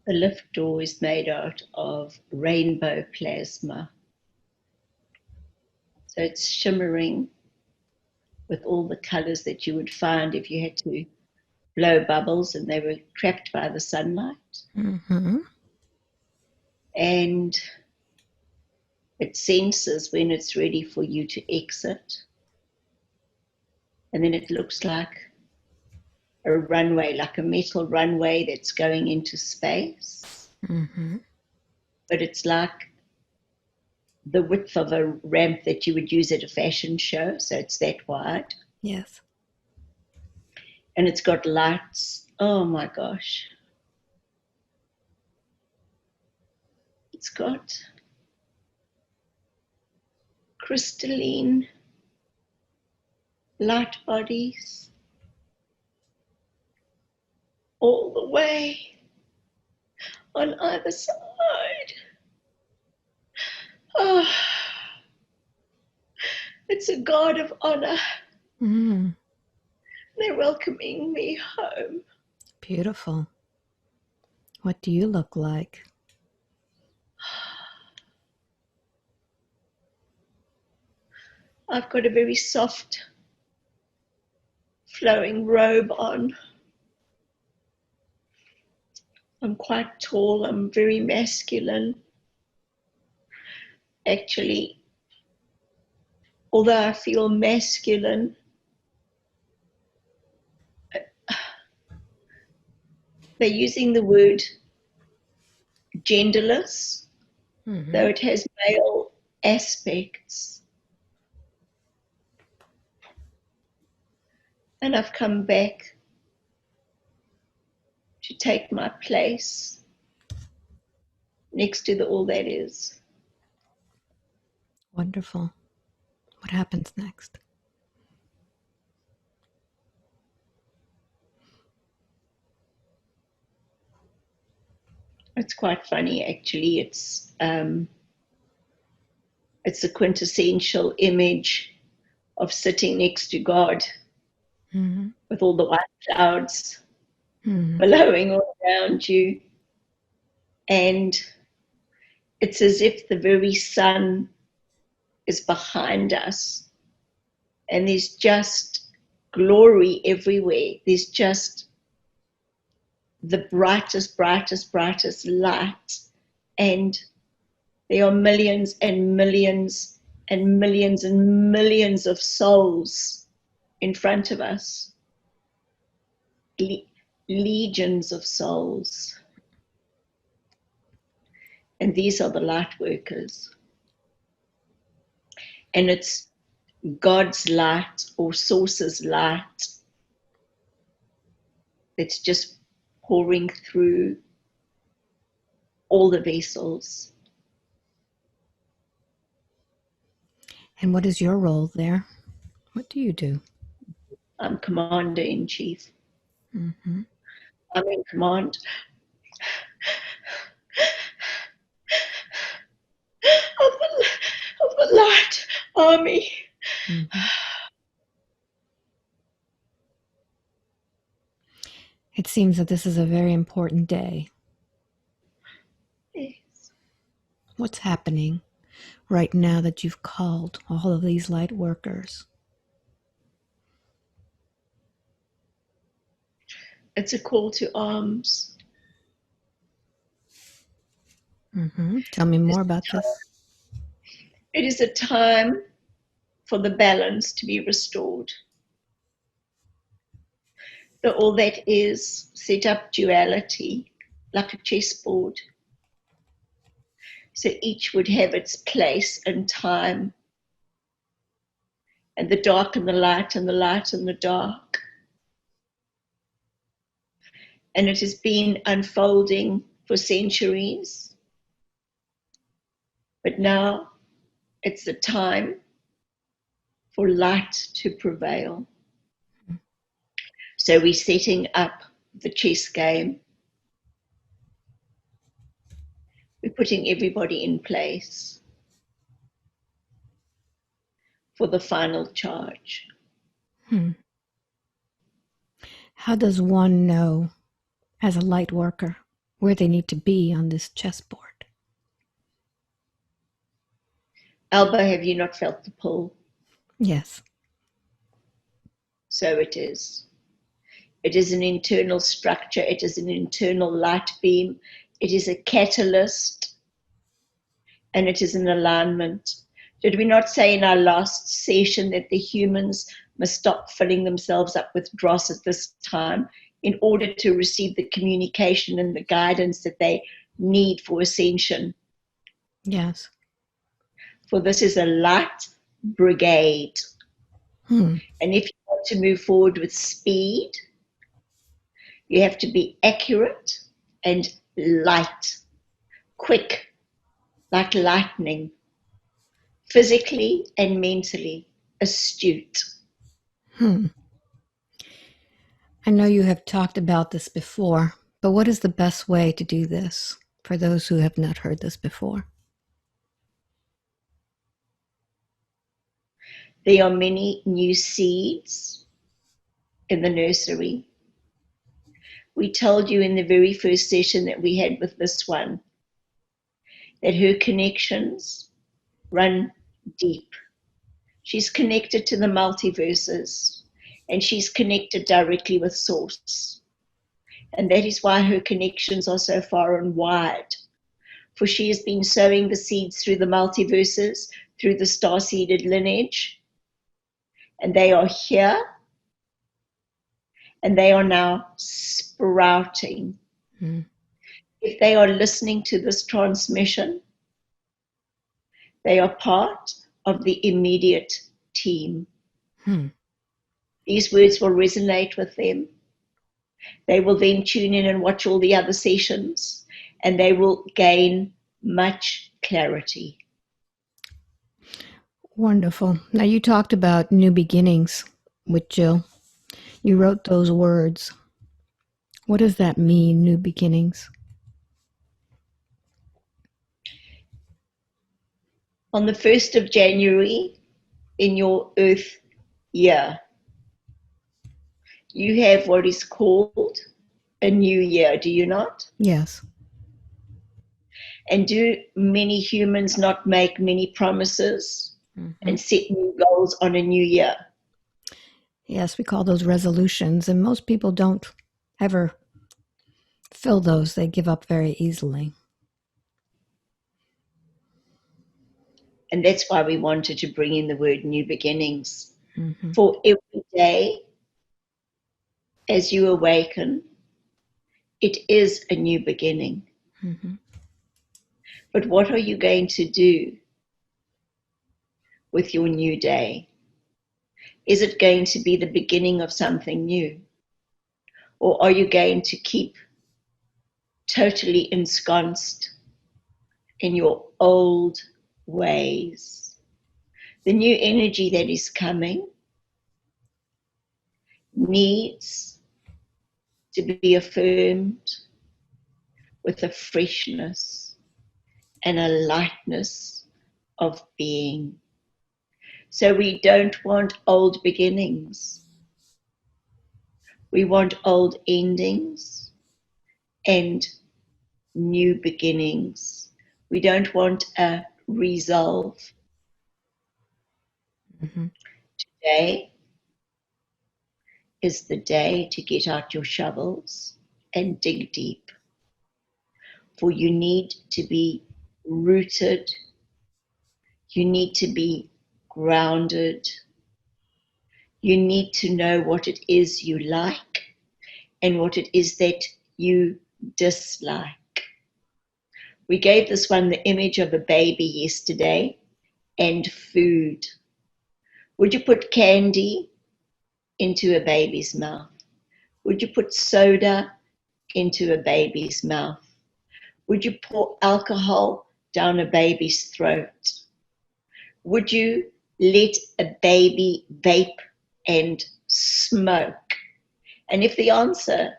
The lift door is made out of rainbow plasma. So it's shimmering with all the colors that you would find if you had to blow bubbles and they were trapped by the sunlight. Mm-hmm. And it senses when it's ready for you to exit. And then it looks like a runway, like a metal runway that's going into space. Mm-hmm. But it's like the width of a ramp that you would use at a fashion show. So it's that wide. Yes. And it's got lights. Oh my gosh. It's got crystalline light bodies all the way on either side. Oh, it's a guard of honor. Mm. They're welcoming me home. Beautiful. What do you look like? I've got a very soft, flowing robe on. I'm quite tall. I'm very masculine. Actually, although I feel masculine, they're using the word genderless, Mm-hmm. though it has male aspects. And I've come back to take my place next to the all that is. Wonderful. What happens next? It's quite funny, actually. It's a quintessential image of sitting next to God Mm-hmm. with all the white clouds Mm-hmm. billowing all around you. And it's as if the very sun is behind us. And there's just glory everywhere. There's just the brightest, brightest, brightest light. And there are millions and millions and millions and millions of souls in front of us. Legions of souls. And these are the light workers. And it's God's light or source's light that's just pouring through all the vessels. And what is your role there? What do you do? I'm commander-in-chief. Mm-hmm. I'm in command of the light army. Mm-hmm. It seems that this is a very important day. Yes. What's happening right now that you've called all of these light workers? It's a call to arms. Mm-hmm. Tell me more about this. It is a time for the balance to be restored. The all that is set up duality like a chessboard. So each would have its place and time, and the dark and the light and the light and the dark. And it has been unfolding for centuries. But now it's the time for light to prevail. So we're setting up the chess game. We're putting everybody in place for the final charge. How does one know as a light worker where they need to be on this chessboard. Alba, have you not felt the pull? Yes. So it is. It is an internal structure. It is an internal light beam. It is a catalyst. And it is an alignment. Did we not say in our last session that the humans must stop filling themselves up with dross at this time in order to receive the communication and the guidance that they need for ascension? Yes. For this is a light brigade. And if you want to move forward with speed, you have to be accurate and light, quick, like lightning, physically and mentally astute. I know you have talked about this before, but what is the best way to do this for those who have not heard this before? There are many new seeds in the nursery. We told you in the very first session that we had with this one that her connections run deep. She's connected to the multiverses and she's connected directly with Source. And that is why her connections are so far and wide. For she has been sowing the seeds through the multiverses, through the star-seeded lineage, and they are here, and they are now sprouting. If they are listening to this transmission, they are part of the immediate team. These words will resonate with them. They will then tune in and watch all the other sessions, and they will gain much clarity. Wonderful. Now, you talked about new beginnings with Jill. You wrote those words. What does that mean, new beginnings? On the 1st of January, in your Earth year, you have what is called a new year, do you not? Yes. And do many humans not make many promises and set new goals on a new year? Yes, we call those resolutions, and most people don't ever fill those. They give up very easily. And that's why we wanted to bring in the word new beginnings. For every day, as you awaken, it is a new beginning. But what are you going to do with your new day? Is it going to be the beginning of something new? Or are you going to keep totally ensconced in your old ways? The new energy that is coming needs to be affirmed with a freshness and a lightness of being. So we don't want old beginnings. We want old endings and new beginnings. We don't want a resolve. Today is the day to get out your shovels and dig deep. For you need to be rooted. You need to be grounded. You need to know what it is you like and what it is that you dislike. We gave this one the image of a baby yesterday and food. Would you put candy into a baby's mouth? Would you put soda into a baby's mouth? Would you pour alcohol down a baby's throat? Would you let a baby vape and smoke? And if the answer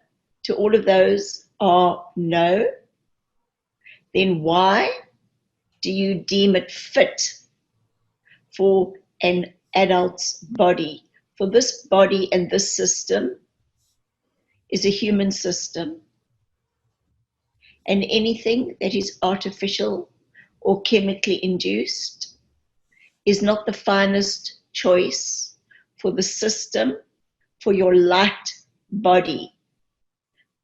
to all of those are no, then why do you deem it fit for an adult's body? For this body and this system is a human system. And anything that is artificial or chemically induced is not the finest choice for the system, for your light body.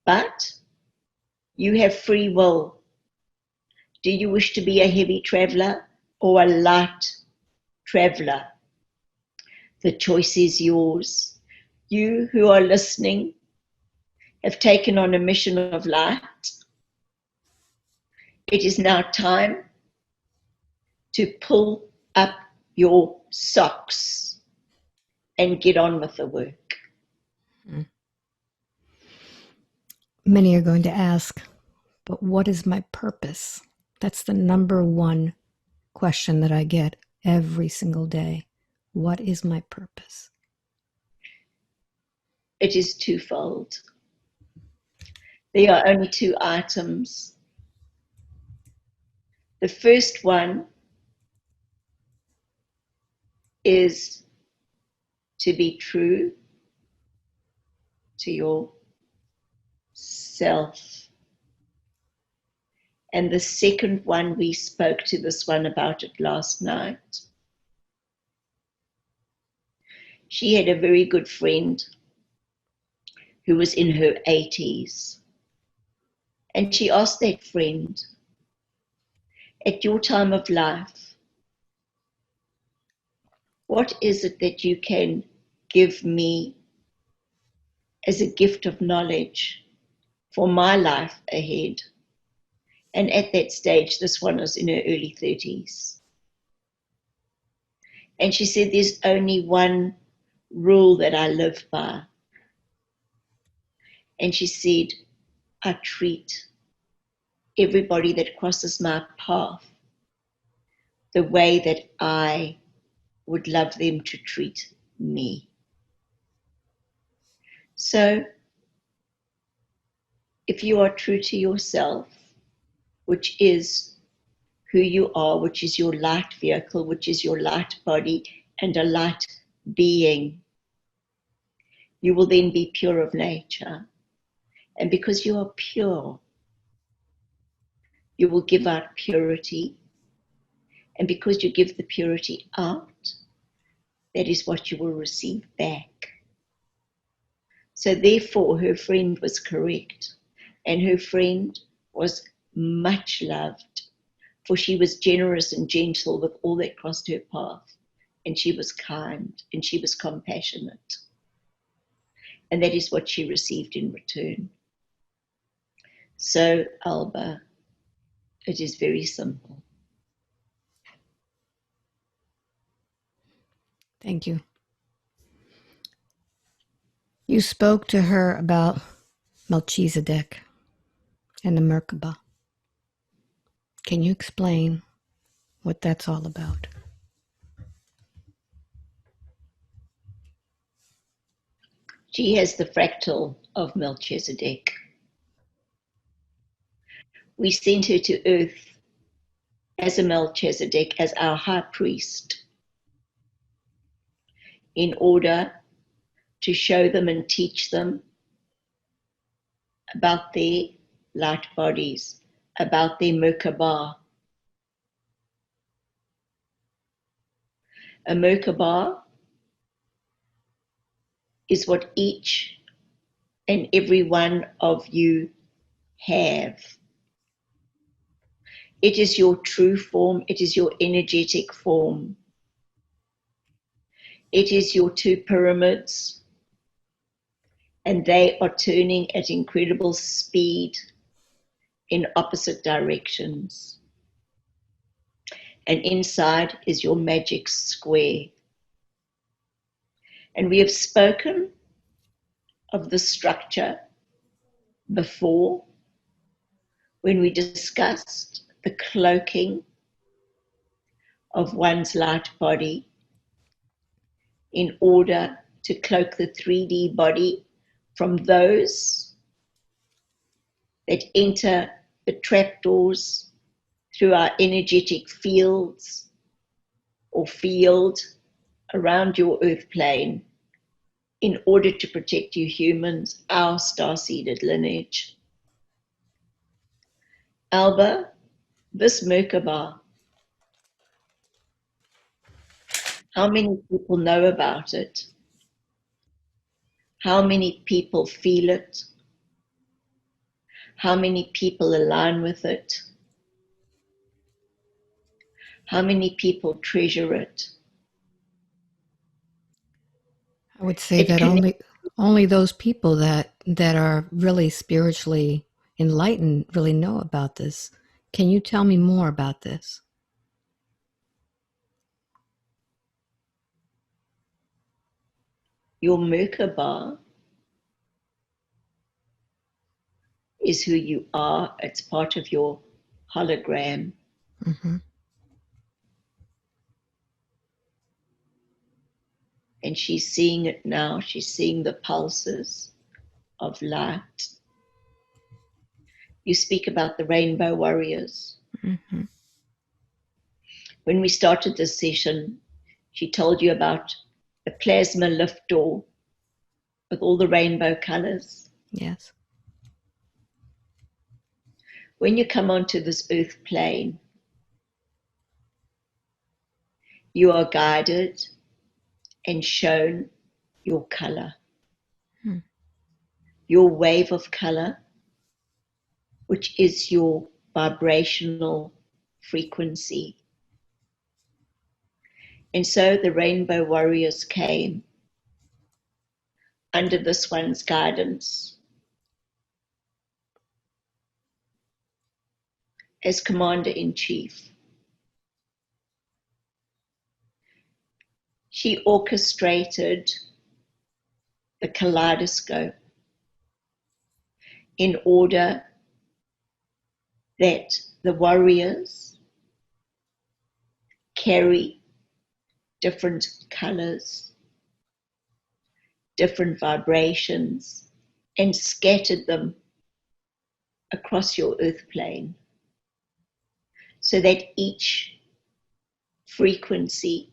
But you have free will. Do you wish to be a heavy traveler or a light traveler? The choice is yours. You who are listening have taken on a mission of light. It is now time to pull up your socks and get on with the work. Many are going to ask, but what is my purpose? That's the number one question that I get every single day. What is my purpose? It is twofold. There are only two items. The first one is to be true to yourself. And the second one, we spoke to this one about it last night. She had a very good friend who was in her 80s. And she asked that friend, at your time of life, what is it that you can give me as a gift of knowledge for my life ahead? And at that stage, this one was in her early 30s. And she said, there's only one rule that I live by. And she said, I treat everybody that crosses my path the way that I would love them to treat me. So, if you are true to yourself, which is who you are, which is your light vehicle, which is your light body and a light being, you will then be pure of nature. And because you are pure, you will give out purity. And because you give the purity out, that is what you will receive back. So therefore, her friend was correct. And her friend was much loved, for she was generous and gentle with all that crossed her path. And she was kind and she was compassionate. And that is what she received in return. So, Alba, it is very simple. Thank you. You spoke to her about Melchizedek and the Merkabah. Can you explain what that's all about? She has the fractal of Melchizedek. We sent her to earth as a Melchizedek, as our high priest, in order to show them and teach them about their light bodies, about their Merkabah. A Merkabah is what each and every one of you have. It is your true form. It is your energetic form. It is your two pyramids, and they are turning at incredible speed in opposite directions. And inside is your magic square. And we have spoken of the structure before when we discussed the cloaking of one's light body in order to cloak the 3D body from those that enter the trapdoors through our energetic fields or field around your earth plane in order to protect you humans, our star-seeded lineage. Alba, this Merkabah, how many people know about it? How many people feel it? How many people align with it? How many people treasure it? I would say It that connects only those people that are really spiritually enlightened really know about this. Can you tell me more about this? your Merkabah is who you are. It's part of your hologram. Mm-hmm. And she's seeing it now. She's seeing the pulses of light. You speak about the rainbow warriors. Mm-hmm. When we started this session, she told you about the plasma lift door with all the rainbow colors. Yes. When you come onto this earth plane, you are guided and shown your color, Hmm. your wave of color, which is your vibrational frequency. And so the rainbow warriors came under this one's guidance as commander in chief. She orchestrated the kaleidoscope in order that the warriors carry different colors, different vibrations, and scattered them across your earth plane so that each frequency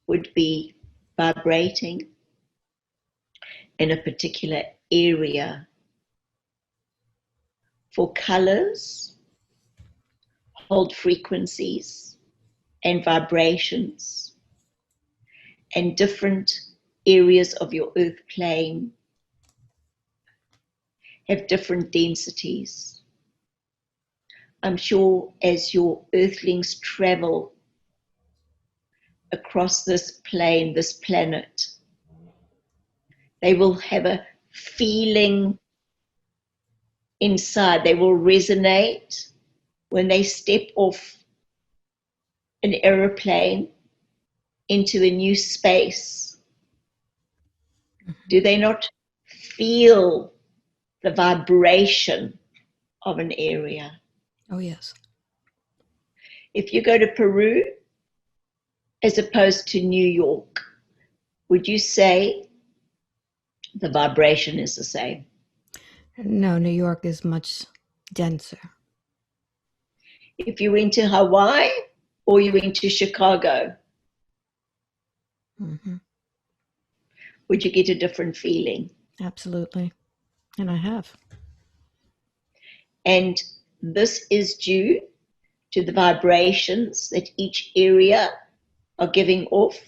would be vibrating in a particular area. For colors, hold frequencies and vibrations, and different areas of your earth plane have different densities. I'm sure as your earthlings travel across this plane, this planet, they will have a feeling inside. They will resonate when they step off an aeroplane into a new space. Do they not feel the vibration of an area? Oh, yes. If you go to Peru as opposed to New York, would you say the vibration is the same? No, New York is much denser. If you went to Hawaii or you went to Chicago, Mm-hmm. would you get a different feeling? Absolutely. And I have. And this is due to the vibrations that each area are giving off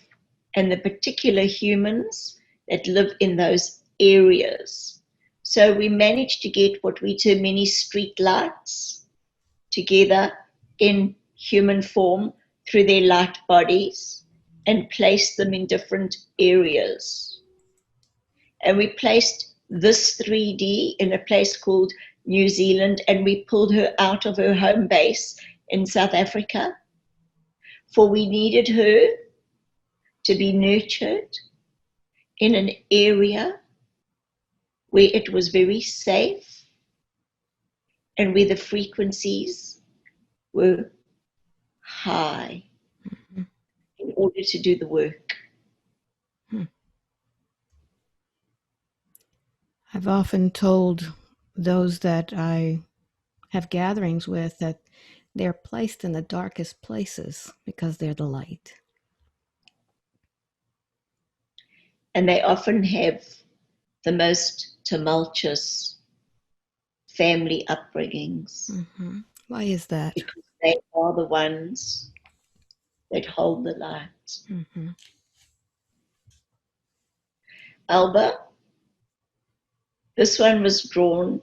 and the particular humans that live in those areas. So we managed to get what we term many street lights together in human form through their light bodies and place them in different areas. And we placed this 3D in a place called New Zealand, and we pulled her out of her home base in South Africa, for we needed her to be nurtured in an area where it was very safe and where the frequencies were high in order to do the work. Hmm. I've often told those that I have gatherings with that they're placed in the darkest places because they're the light. And they often have the most tumultuous family upbringings, Mm-hmm. Why is that? because they are the ones that hold the light. Mm-hmm. Alba, this one was drawn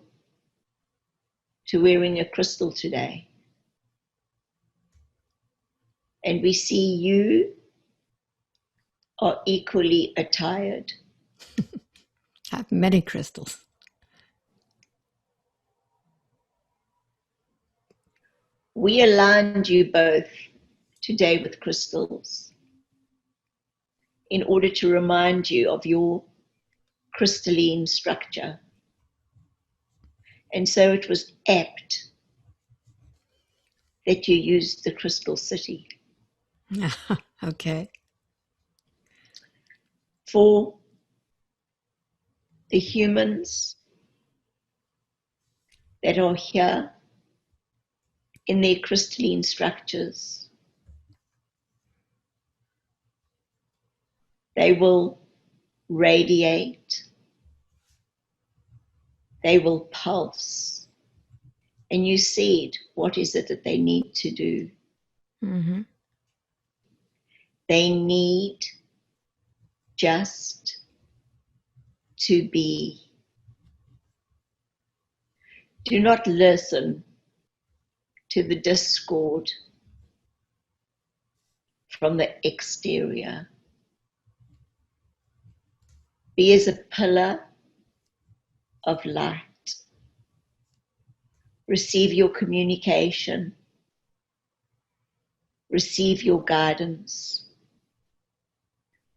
to wearing a crystal today. And we see you are equally attired. I have many crystals. We aligned you both today with crystals in order to remind you of your crystalline structure. And so it was apt that you used the crystal city. Okay. For the humans that are here in their crystalline structures, they will radiate, they will pulse. And you said, what is it that they need to do? Mm-hmm. They need just to be. Do not listen to the discord from the exterior. Be as a pillar of light. Receive your communication. Receive your guidance.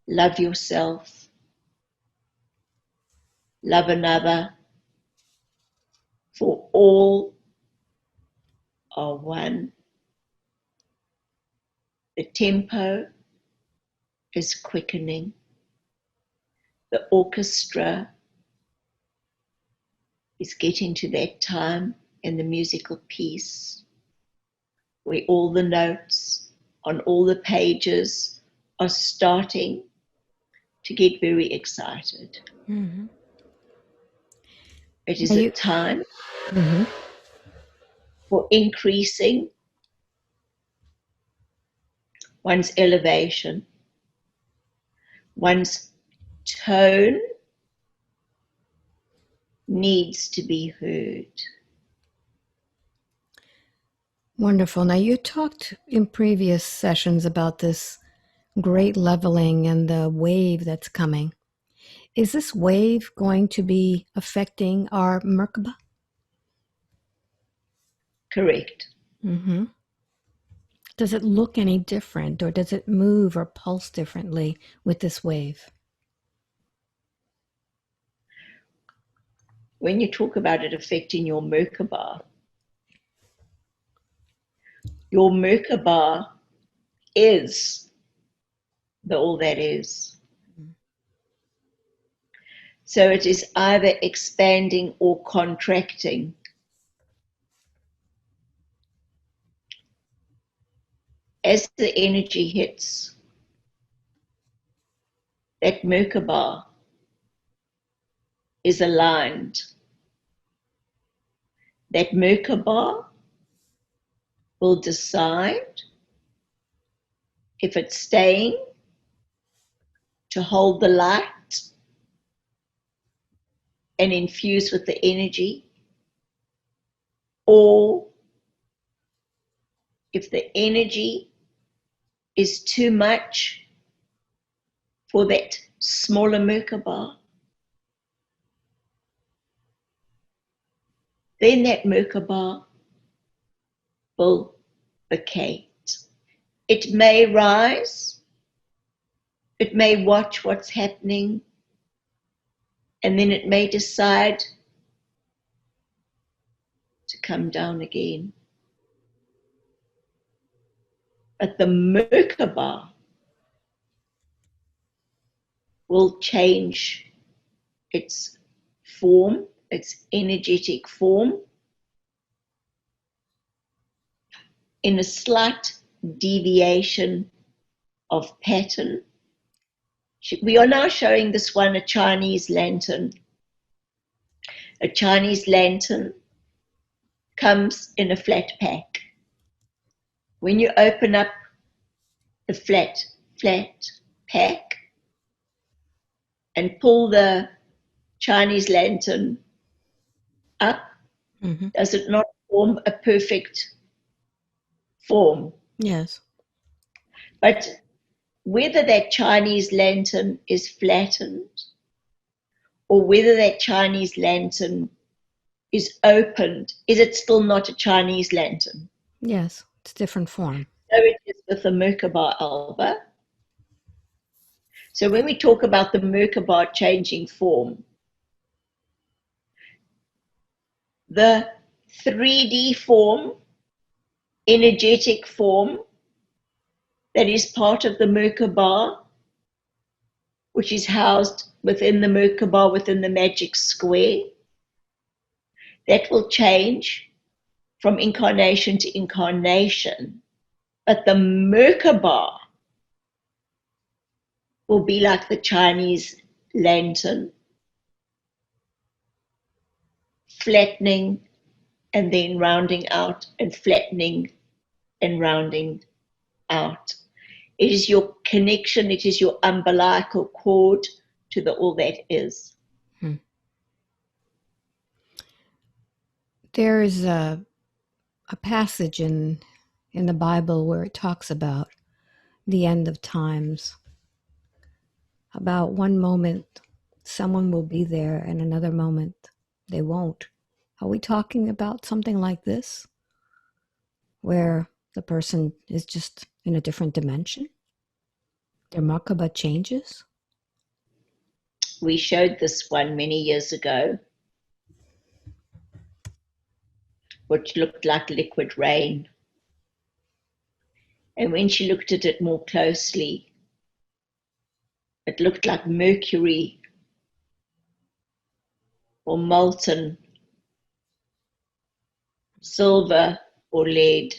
Love yourself. Love another. For all are one. The tempo is quickening. The orchestra is getting to that time in the musical piece where all the notes on all the pages are starting to get very excited. Mm-hmm. It is a time Mm-hmm. for increasing one's elevation, one's tone needs to be heard. Wonderful. Now, you talked in previous sessions about this great leveling and the wave that's coming. Is this wave going to be affecting our Merkabah? Correct. Mm-hmm. Does it look any different, or does it move or pulse differently with this wave? When you talk about it affecting your Merkabah is the all that is. So it is either expanding or contracting. As the energy hits that Merkabah is aligned. That Merkabah will decide if it's staying to hold the light and infuse with the energy, or if the energy is too much for that smaller Merkabah, then that Merkabah will vacate. It may rise, it may watch what's happening, and then it may decide to come down again. But the Merkabah will change its form, its energetic form, in a slight deviation of pattern. We are now showing this one a Chinese lantern. A Chinese lantern comes in a flat pack. When you open up the flat pack and pull the Chinese lantern up, does it not form a perfect form? Yes. But whether that Chinese lantern is flattened or whether that Chinese lantern is opened, is it still not a Chinese lantern? Yes, it's different form. So it is with the Merkabah, Alba. So when we talk about the Merkabah changing form, the 3D form, energetic form that is part of the Merkabah, which is housed within the Merkabah, within the magic square, that will change from incarnation to incarnation. But the Merkabah will be like the Chinese lantern, flattening and then rounding out and flattening and rounding out. It is your connection, it is your umbilical cord to the all that is. There's a passage in the Bible where it talks about the end of times. About one moment, someone will be there, and another moment, they won't. Are we talking about something like this, where the person is just in a different dimension? Their Merkabah changes? We showed this one many years ago, which looked like liquid rain. And when she looked at it more closely, it looked like mercury or molten silver or lead.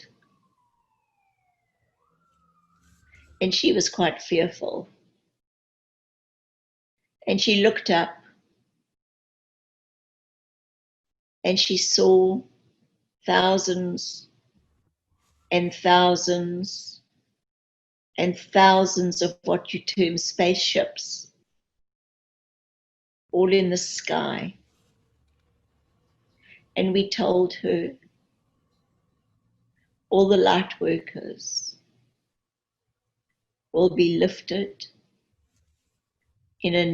And she was quite fearful. And she looked up and she saw thousands and thousands and thousands of what you term spaceships, all in the sky. And we told her, all the light workers will be lifted in a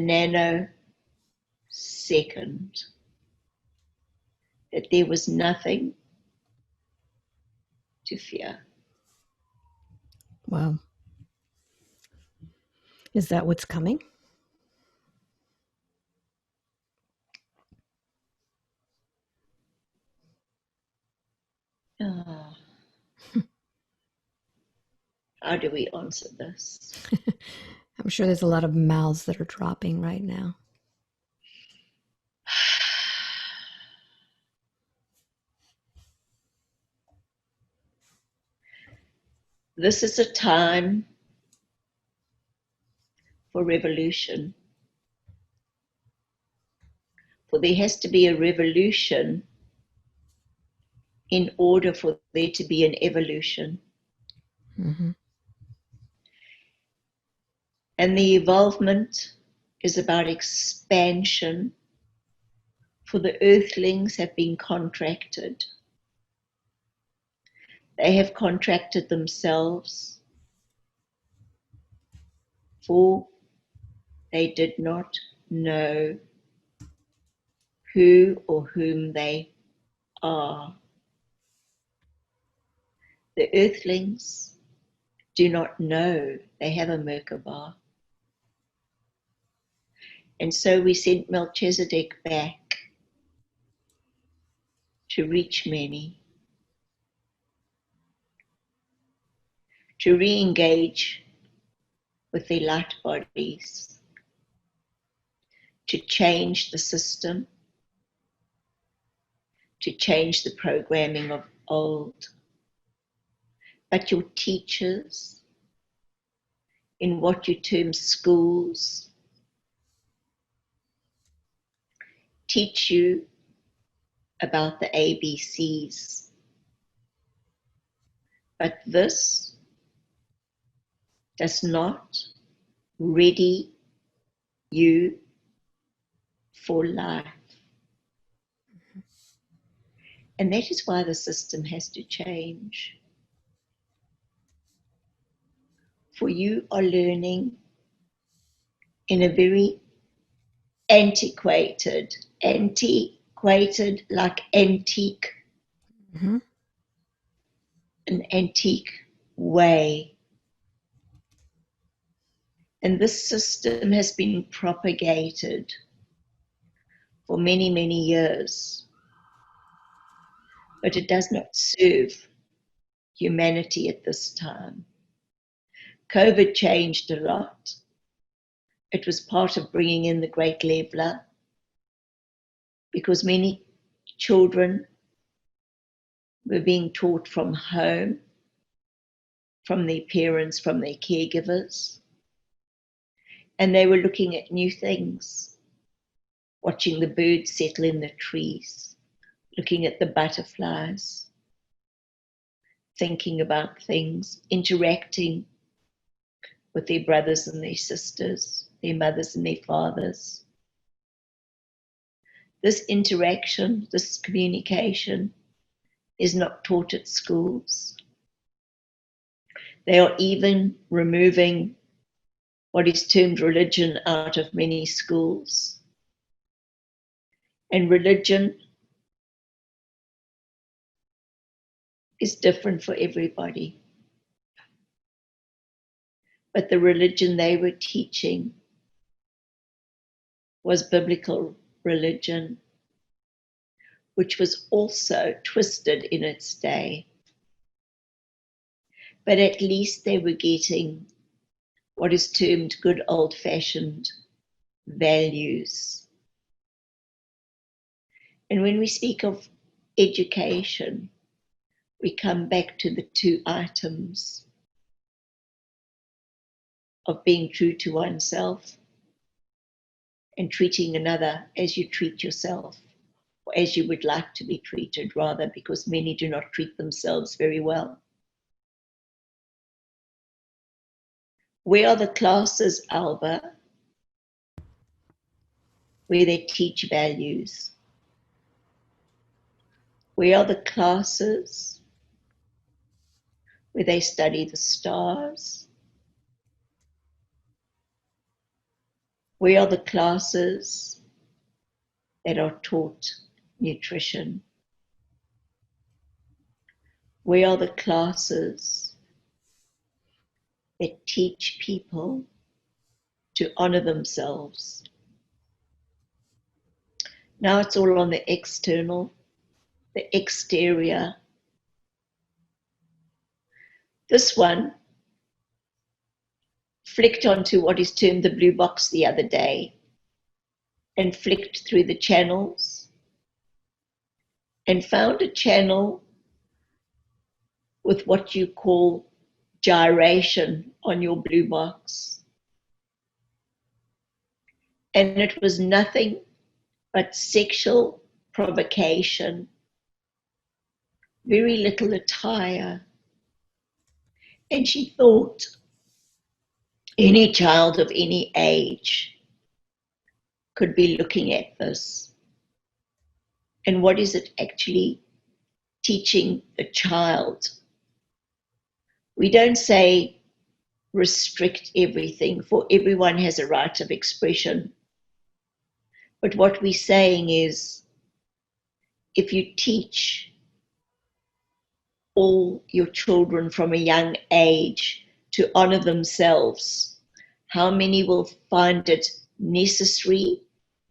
nanosecond, that there was nothing to fear. Wow. Is that what's coming? Oh. How do we answer this? I'm sure there's a lot of mouths that are dropping right now. This is a time for revolution. For there has to be a revolution in order for there to be an evolution. Mm-hmm. And the evolvement is about expansion, for the earthlings have been contracted. They have contracted themselves, for they did not know who or whom they are. The earthlings do not know they have a Merkabah. And so we sent Melchizedek back to reach many, to re-engage with their light bodies, to change the system, to change the programming of old. But your teachers, in what you term schools, teach you about the ABCs. But this does not ready you for life. And that is why the system has to change. For you are learning in a very antiquated like antique, Mm-hmm. an antique way. And this system has been propagated for many, many years, but it does not serve humanity at this time. COVID changed a lot. It was part of bringing in the Great Leveler because many children were being taught from home, from their parents, from their caregivers, and they were looking at new things, watching the birds settle in the trees, looking at the butterflies, thinking about things, interacting with their brothers and their sisters, their mothers and their fathers. This interaction, this communication is not taught at schools. They are even removing what is termed religion out of many schools. And religion is different for everybody. But the religion they were teaching was biblical religion, which was also twisted in its day. But at least they were getting what is termed good old-fashioned values. And when we speak of education, we come back to the two items of being true to oneself and treating another as you treat yourself, or as you would like to be treated, rather, because many do not treat themselves very well. Where are the classes, Alba, where they teach values? Where are the classes where they study the stars? Where are the classes that are taught nutrition? Where are the classes that teach people to honor themselves? Now it's all on the external, the exterior. This one flicked onto what is termed the blue box the other day and flicked through the channels and found a channel with what you call gyration on your blue box. And it was nothing but sexual provocation, very little attire. And she thought any child of any age could be looking at this. And what is it actually teaching the child? We don't say restrict everything, for everyone has a right of expression. But what we're saying is, if you teach all your children from a young age to honor themselves, how many will find it necessary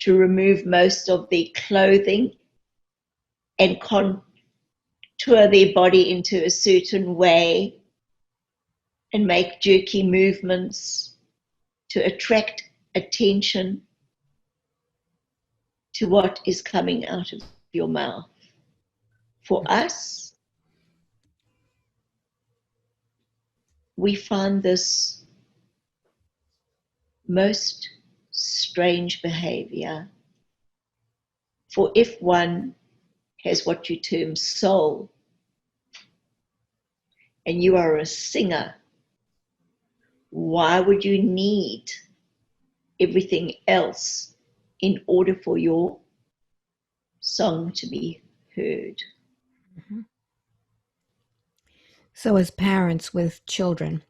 to remove most of their clothing and contour their body into a certain way and make jerky movements to attract attention to what is coming out of your mouth? For us, we find this most strange behavior. For if one has what you term soul, and you are a singer, why would you need everything else in order for your song to be heard? Mm-hmm. So as parents with children,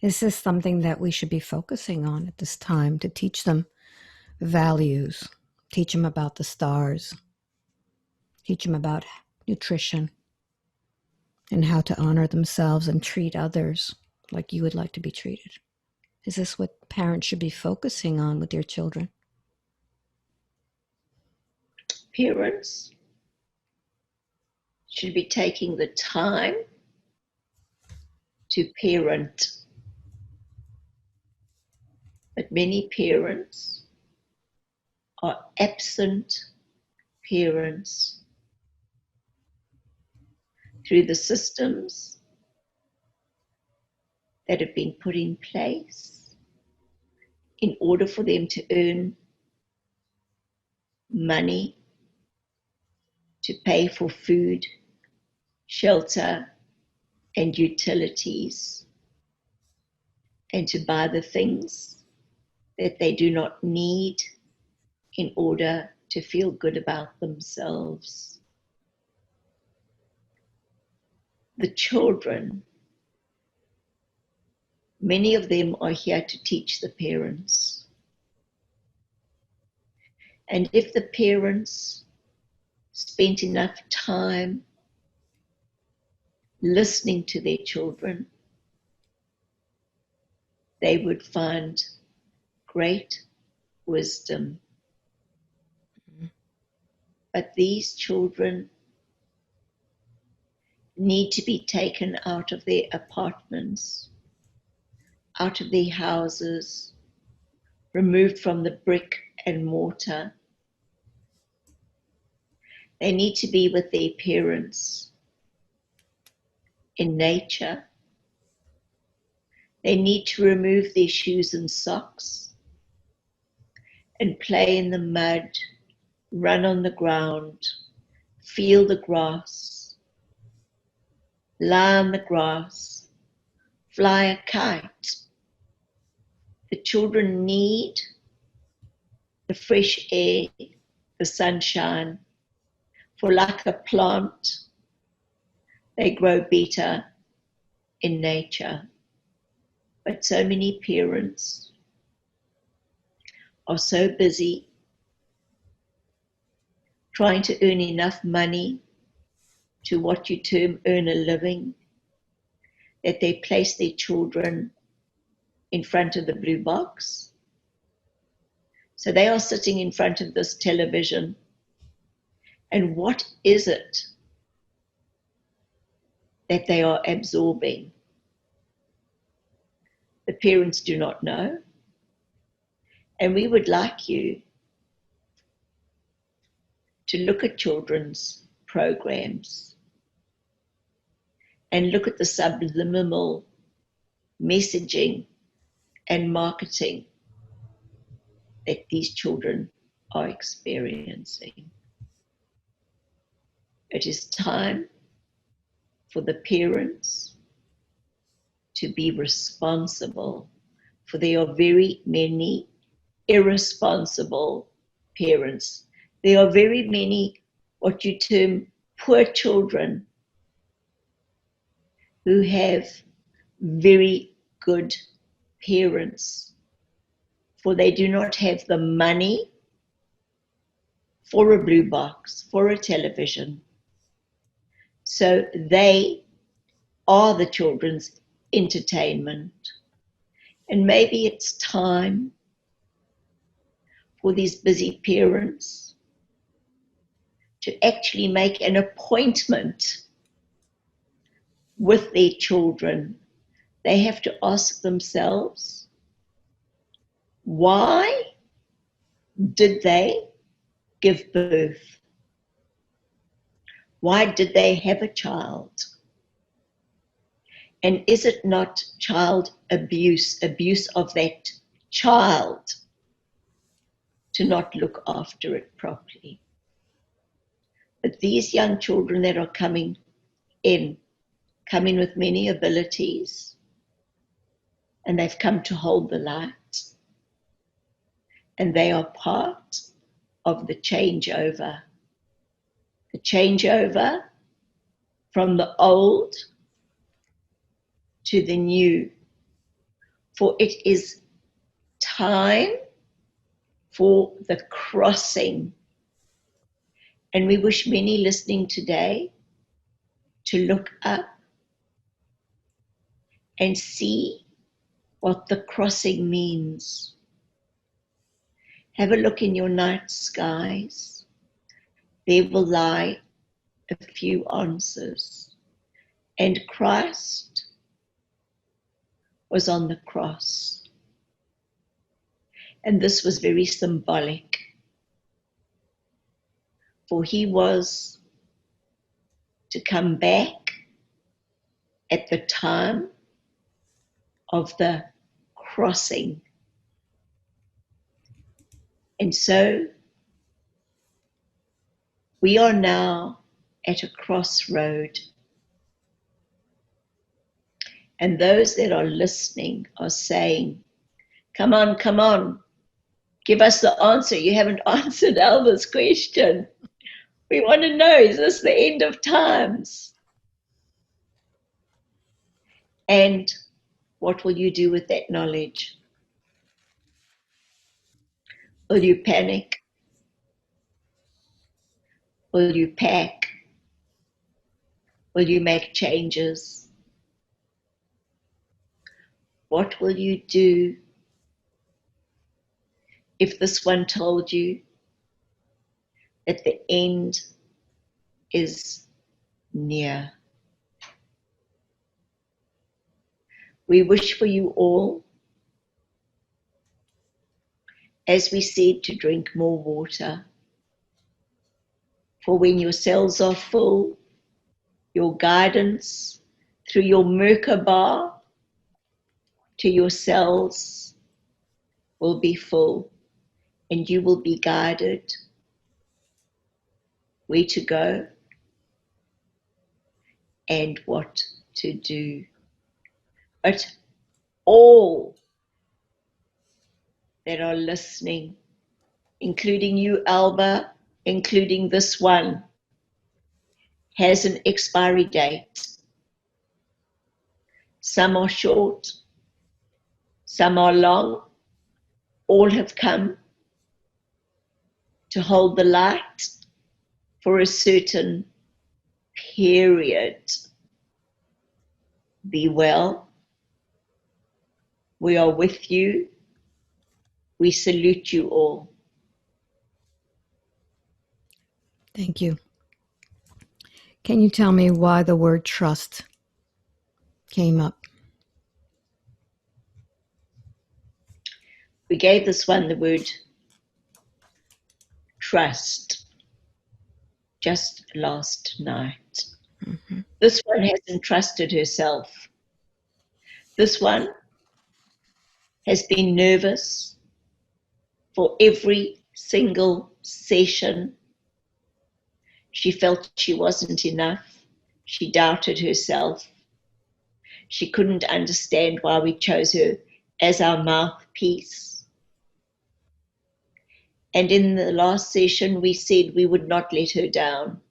is this something that we should be focusing on at this time to teach them values, teach them about the stars, teach them about nutrition and how to honor themselves and treat others like you would like to be treated? Is this what parents should be focusing on with their children? Parents should be taking the time to parent, but many parents are absent parents through the systems that have been put in place in order for them to earn money to pay for food, shelter, and utilities, and to buy the things that they do not need in order to feel good about themselves. The children, many of them are here to teach the parents. And if the parents spent enough time listening to their children, they would find great wisdom. But these children need to be taken out of their apartments, out of their houses, removed from the brick and mortar. They need to be with their parents in nature. They need to remove their shoes and socks and play in the mud, run on the ground, feel the grass, lie on the grass, fly a kite. The children need the fresh air, the sunshine, for like a plant, they grow better in nature. But so many parents are so busy trying to earn enough money to what you term earn a living, that they place their children in front of the blue box. So they are sitting in front of this television. And what is it that they are absorbing? The parents do not know. And we would like you to look at children's programs and look at the subliminal messaging and marketing that these children are experiencing. It is time for the parents to be responsible, for there are very many irresponsible parents. There are very many what you term poor children who have very good parents, for they do not have the money for a blue box, for a television. So they are the children's entertainment. And maybe it's time for these busy parents to actually make an appointment with their children. They have to ask themselves, why did they give birth? Why did they have a child? And is it not child abuse of that child to not look after it properly? But these young children that are coming in, come in with many abilities, and they've come to hold the light, and they are part of the changeover from the old to the new, for it is time for the crossing. And we wish many listening today to look up and see what the crossing means. Have a look in your night skies. There will lie a few answers. And Christ was on the cross. And this was very symbolic, for he was to come back at the time of the crossing. And so we are now at a crossroad. And those that are listening are saying, come on, give us the answer. You haven't answered Alba's question. We want to know, is this the end of times? And what will you do with that knowledge? Will you panic? Will you pack? Will you make changes? What will you do if this one told you that the end is near? We wish for you all, as we said, to drink more water. For when your cells are full, your guidance through your Merkabah to your cells will be full, and you will be guided where to go and what to do. But all that are listening, including you, Alba, including this one, has an expiry date. Some are short, some are long. All have come to hold the light for a certain period. Be well. We are with you. We salute you all. Thank you. Can you tell me why the word trust came up? We gave this one the word trust just last night. Mm-hmm. This one hasn't trusted herself. This one has been nervous for every single session. She felt she wasn't enough. She doubted herself. She couldn't understand why we chose her as our mouthpiece. And in the last session, we said we would not let her down.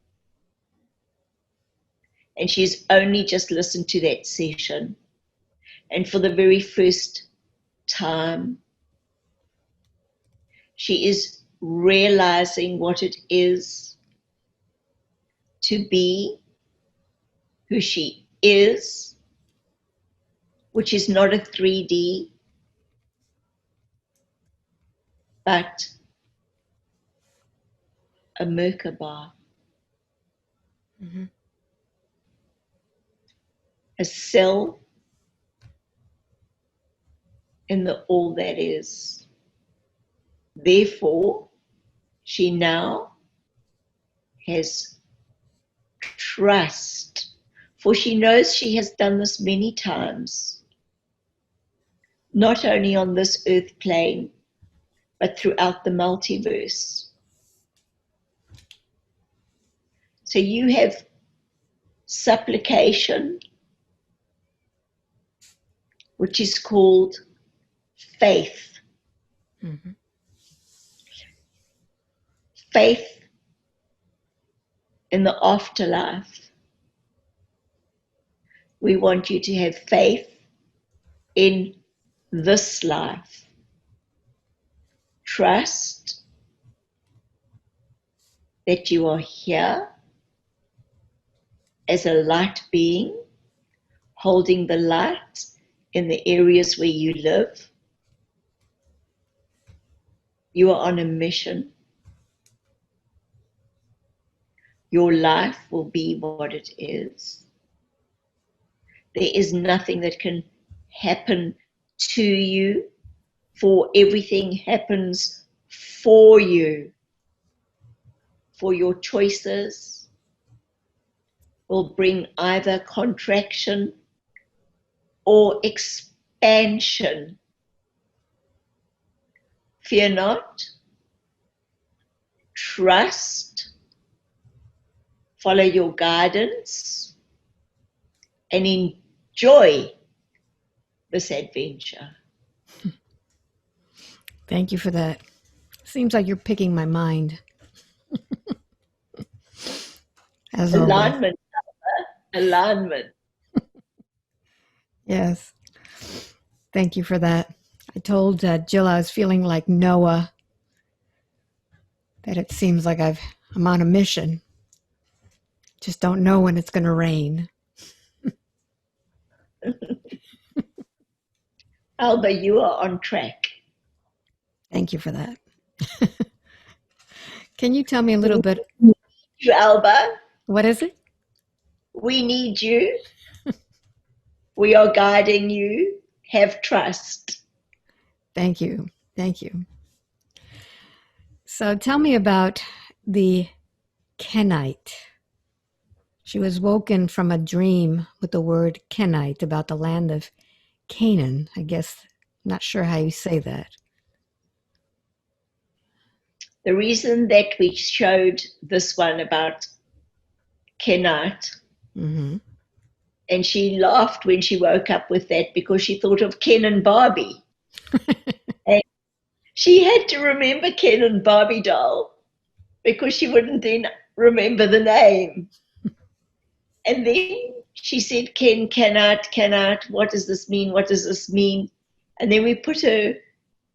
And she's only just listened to that session. And for the very first time, she is realizing what it is to be who she is, which is not a 3D, but a Merkabah. Mm-hmm. A cell in the all that is. Therefore, she now has trust, for she knows she has done this many times, not only on this earth plane, but throughout the multiverse. So you have supplication, which is called faith. Mm-hmm. Faith in the afterlife. We want you to have faith in this life. Trust that you are here as a light being, holding the light in the areas where you live. You are on a mission. Your life will be what it is. There is nothing that can happen to you, for everything happens for you. For your choices will bring either contraction or expansion. Fear not, trust, follow your guidance, and enjoy this adventure. Thank you for that. Seems like you're picking my mind. As always. Alignment, alignment. Yes. Thank you for that. I told Jill I was feeling like Noah, that it seems like I'm on a mission. Just don't know when it's going to rain. Alba, you are on track. Thank you for that. Can you tell me a little bit? You, Alba, What is it? we need you. We are guiding you. Have trust. Thank you. Thank you. So tell me about the Kenite. She was woken from a dream with the word Kenite about the land of Canaan. I guess, not sure how you say that. The reason that we showed this one about Kenite, Mm-hmm. and she laughed when she woke up with that because she thought of Ken and Barbie. And she had to remember Ken and Barbie doll because she wouldn't then remember the name. And then she said, Ken, cannot, what does this mean? What does this mean? And then we put her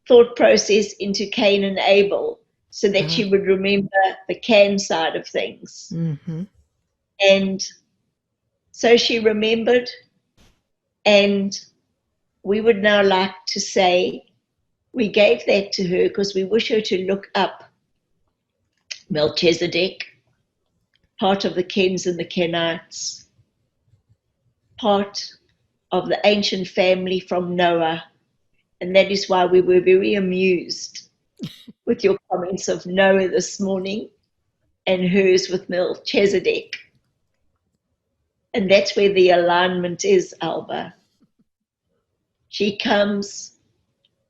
thought process into Cain and Abel so that she would remember the can side of things. Mm-hmm. And so she remembered, and we would now like to say we gave that to her because we wish her to look up Melchizedek, part of the Kens and the Kenites, part of the ancient family from Noah. And that is why we were very amused with your comments of Noah this morning and hers with Melchizedek. And that's where the alignment is, Alba. She comes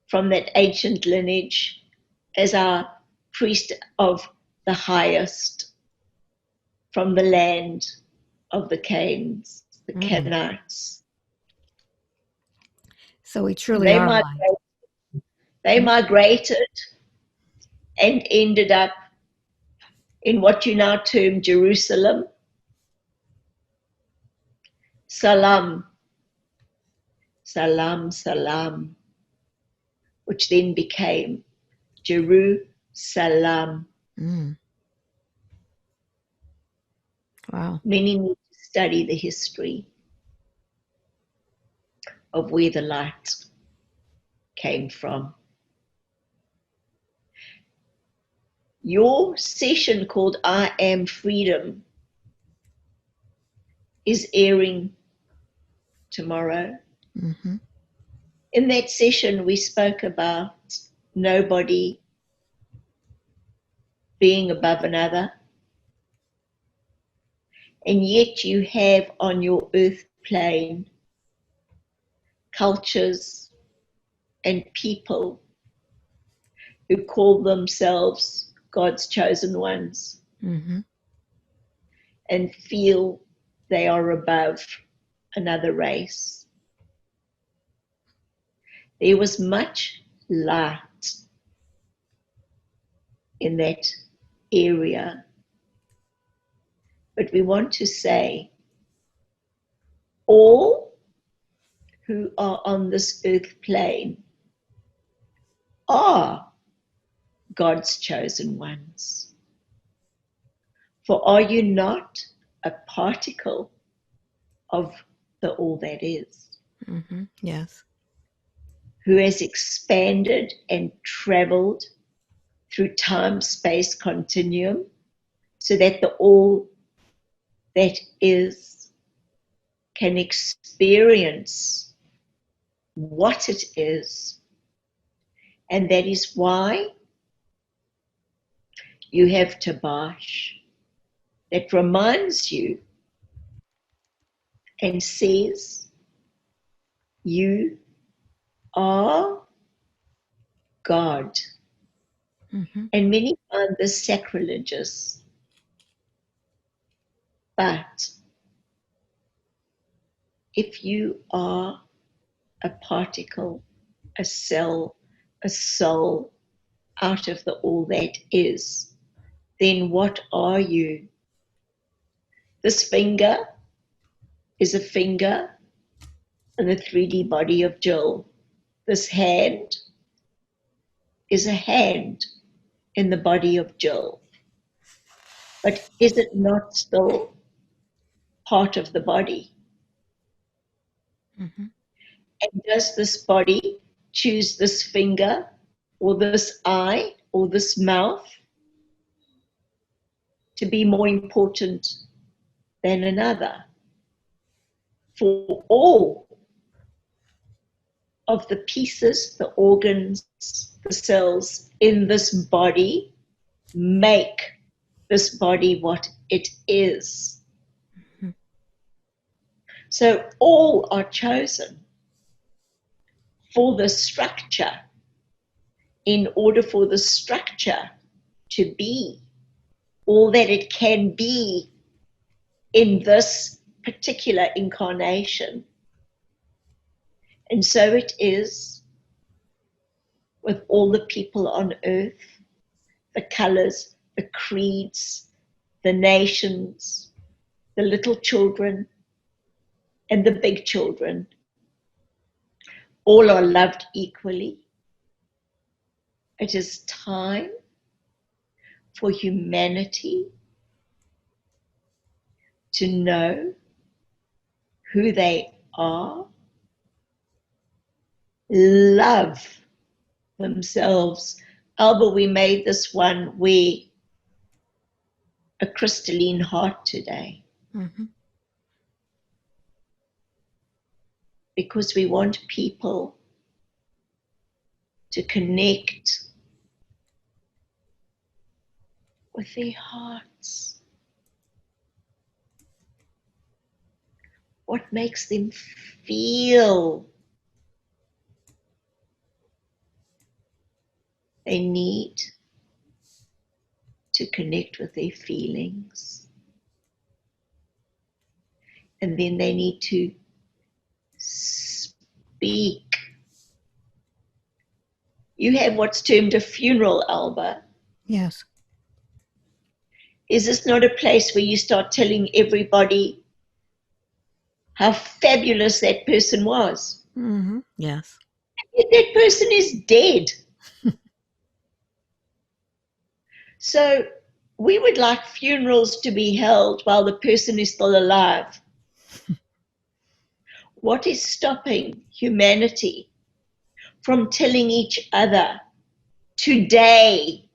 from that ancient lineage as our priest of the highest, from the land of the Cains, the Kenites. So we truly are aligned. They migrated and ended up in what you now term Jerusalem. Salam, salam, salam, which then became Jerusalem. Mm. Wow. Many need to study the history of where the light came from. Your session called I Am Freedom is airing tomorrow. Mm-hmm. In that session, we spoke about nobody being above another. And yet you have on your earth plane cultures and people who call themselves God's chosen ones. Mm-hmm. and feel they are above another race. There was much light in that area, but we want to say all who are on this earth plane are God's chosen ones. For are you not a particle of the all that is? Mm-hmm. Yes. Who has expanded and traveled through time-space continuum so that the all that is can experience what it is. And that is why you have Tabash that reminds you and says, you are God. Mm-hmm. And many find this sacrilegious, but if you are a particle, a cell, a soul out of the all that is, then what are you? This finger is a finger in the 3D body of Jill. This hand is a hand in the body of Jill. But is it not still part of the body? Mm-hmm. And does this body choose this finger or this eye or this mouth to be more important than another? For all of the pieces, the organs, the cells in this body make this body what it is. Mm-hmm. So all are chosen for the structure in order for the structure to be all that it can be in this particular incarnation. And so it is with all the people on earth, the colors, the creeds, the nations, the little children, and the big children. All are loved equally. It is time for humanity to know who they are, love themselves. Alba, we made this one where a crystalline heart today, Mm-hmm. because we want people to connect with their hearts. What makes them feel they need to connect with their feelings. And then they need to speak. You have what's termed a funeral, Alba. Yes. Is this not a place where you start telling everybody how fabulous that person was? Mm-hmm. Yes. Yet that person is dead. So we would like funerals to be held while the person is still alive. What is stopping humanity from telling each other today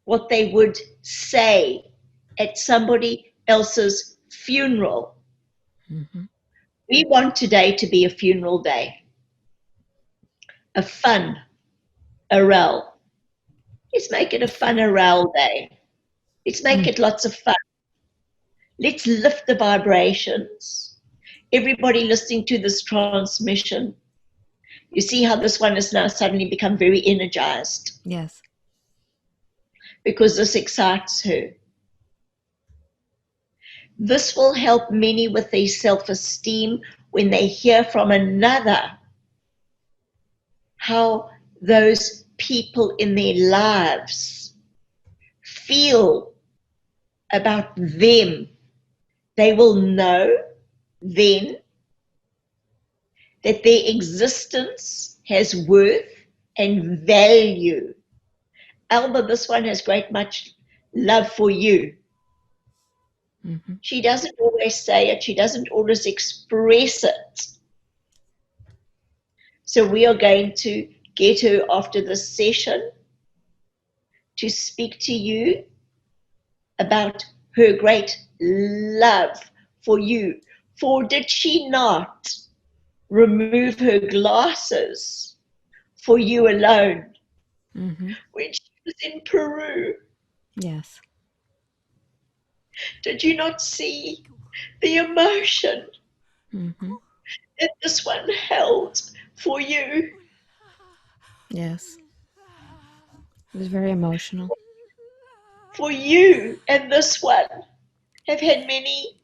what they would say at somebody else's funeral? Mm-hmm. We want today to be a funeral day, a fun, a rel. Let's make it a fun, a rel day. Let's make it lots of fun. Let's lift the vibrations. Everybody listening to this transmission, you see how this one has now suddenly become very energized Yes. because this excites her. This will help many with their self-esteem when they hear from another how those people in their lives feel about them. They will know then that their existence has worth and value. Alba, this one has great much love for you. Mm-hmm. She doesn't always say it, she doesn't always express it. So we are going to get her after this session to speak to you about her great love for you. For did she not remove her glasses for you alone Mm-hmm. when she was in Peru? Yes. Did you not see the emotion Mm-hmm. that this one held for you? Yes. It was very emotional. For you and this one have had many,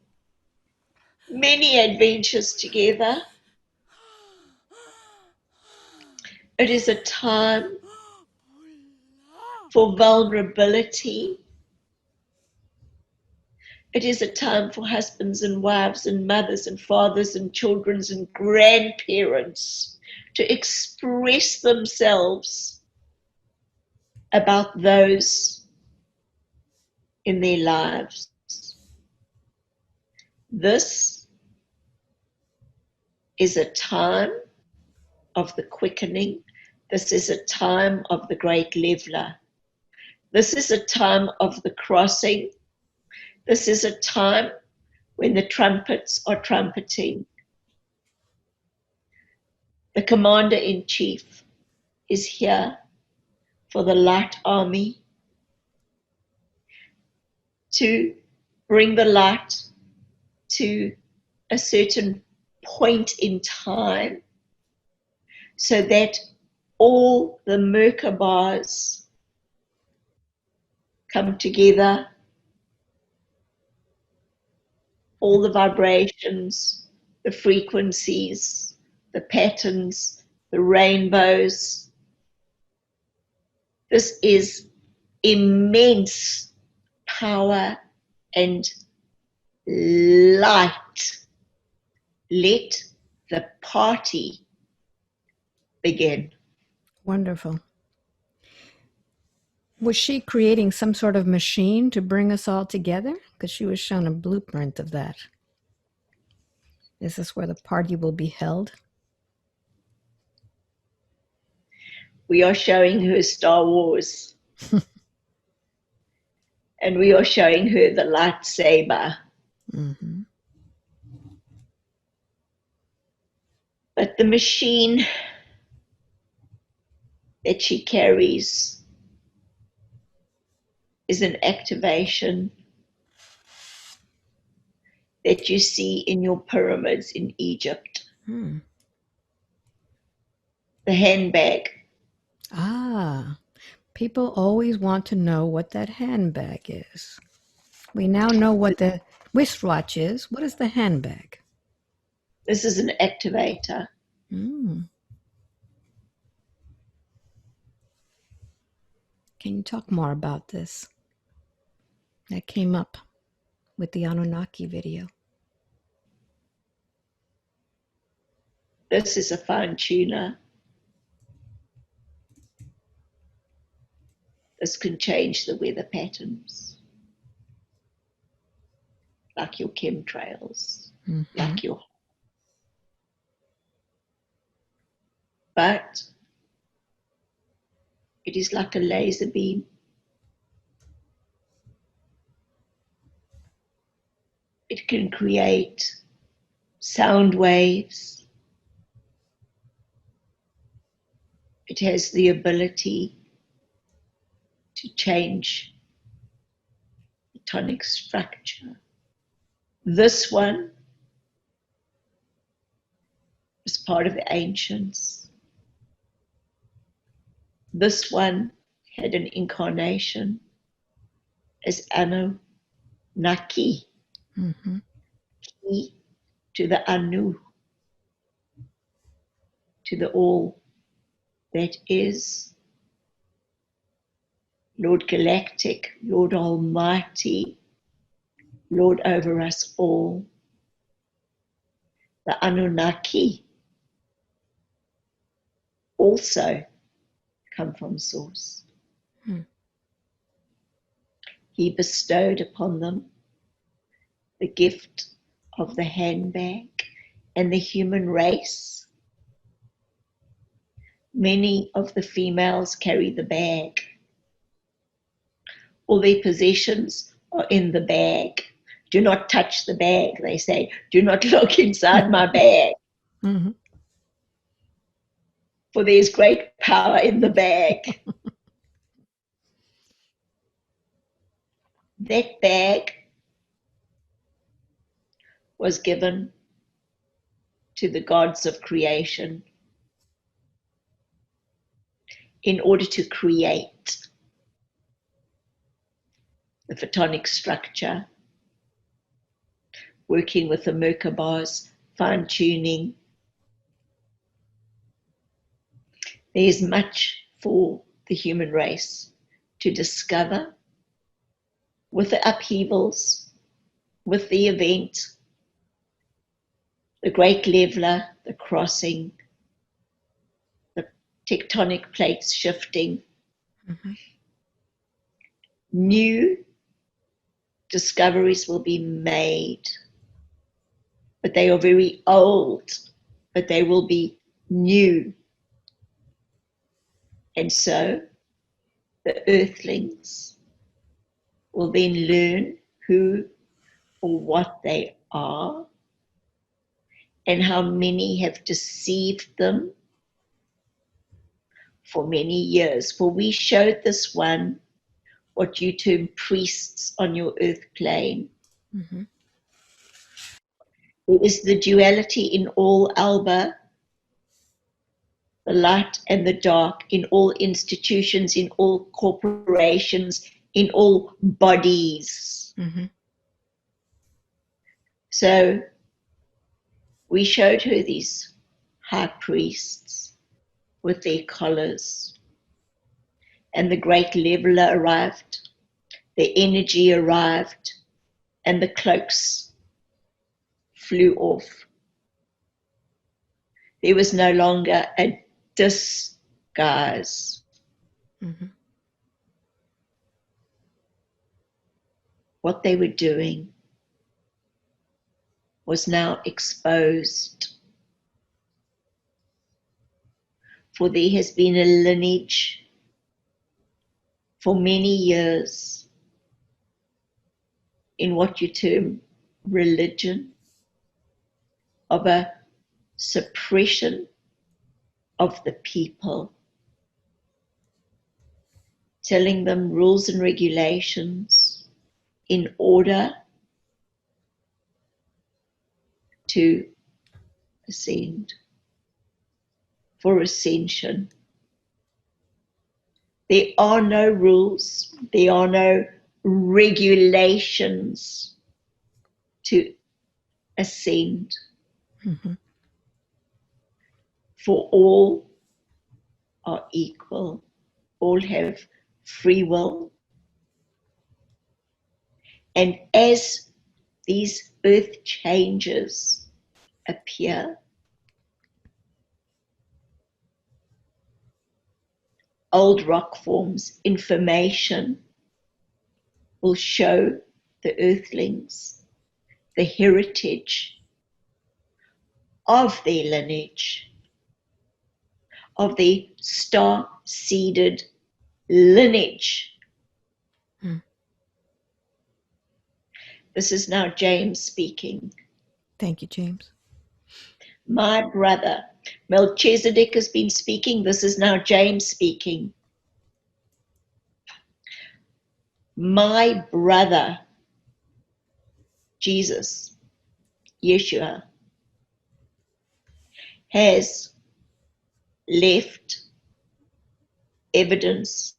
many adventures together. It is a time for vulnerability. It is a time for husbands and wives and mothers and fathers and children and grandparents to express themselves about those in their lives. This is a time of the quickening. This is a time of the great leveler. This is a time of the crossing. This is a time when the trumpets are trumpeting. The commander-in-chief is here for the light army to bring the light to a certain point in time so that all the Merkabahs come together, all the vibrations, the frequencies, the patterns, the rainbows. This is immense power and light. Let the party begin. Wonderful. Was she creating some sort of machine to bring us all together? Because she was shown a blueprint of that. Is this where the party will be held? We are showing her Star Wars. And we are showing her the lightsaber. Mm-hmm. But the machine that she carries is an activation that you see in your pyramids in Egypt. Hmm. The handbag. Ah, people always want to know what that handbag is. We now know what the wristwatch is. What is the handbag? This is an activator. Mm. Can you talk more about this? That came up with the Annunaki video. This is a fine tuner. This can change the weather patterns, like your chemtrails, Mm-hmm. like your. But it is like a laser beam. It can create sound waves. It has the ability to change the tonic structure. This one is part of the ancients. This one had an incarnation as Annunaki. Mm-hmm. Key to the Anu, to the all that is, Lord Galactic, Lord Almighty, Lord over us all, the Annunaki also come from Source. He bestowed upon them the gift of the handbag and the human race. Many of the females carry the bag. All their possessions are in the bag. Do not touch the bag, they say. Do not look inside my bag. Mm-hmm. For there's great power in the bag. That bag was given to the gods of creation in order to create the photonic structure, working with the Merkabahs, fine-tuning. There's much for the human race to discover with the upheavals, with the event, the great leveler, the crossing, the tectonic plates shifting. Mm-hmm. New discoveries will be made, but they are very old, but they will be new. And so the earthlings will then learn who or what they are and how many have deceived them for many years. For we showed this one what you term priests on your earth plane. Mm-hmm. There is the duality in all Alba, the light and the dark, in all institutions, in all corporations, in all bodies. Mm-hmm. So we showed her these high priests with their collars, and the great leveler arrived, the energy arrived, and the cloaks flew off. There was no longer a disguise. Mm-hmm. What they were doing was now exposed. For there has been a lineage for many years in what you term religion of a suppression of the people, telling them rules and regulations in order to ascend, for ascension. There are no rules, there are no regulations to ascend. Mm-hmm. For all are equal, all have free will. And as these earth changes appear, old rock forms, information will show the earthlings the heritage of their lineage, of their star-seeded lineage. Mm. This is now James speaking. Thank you, James. My brother, Melchizedek has been speaking. This is now James speaking. My brother, Jesus, Yeshua, has left evidence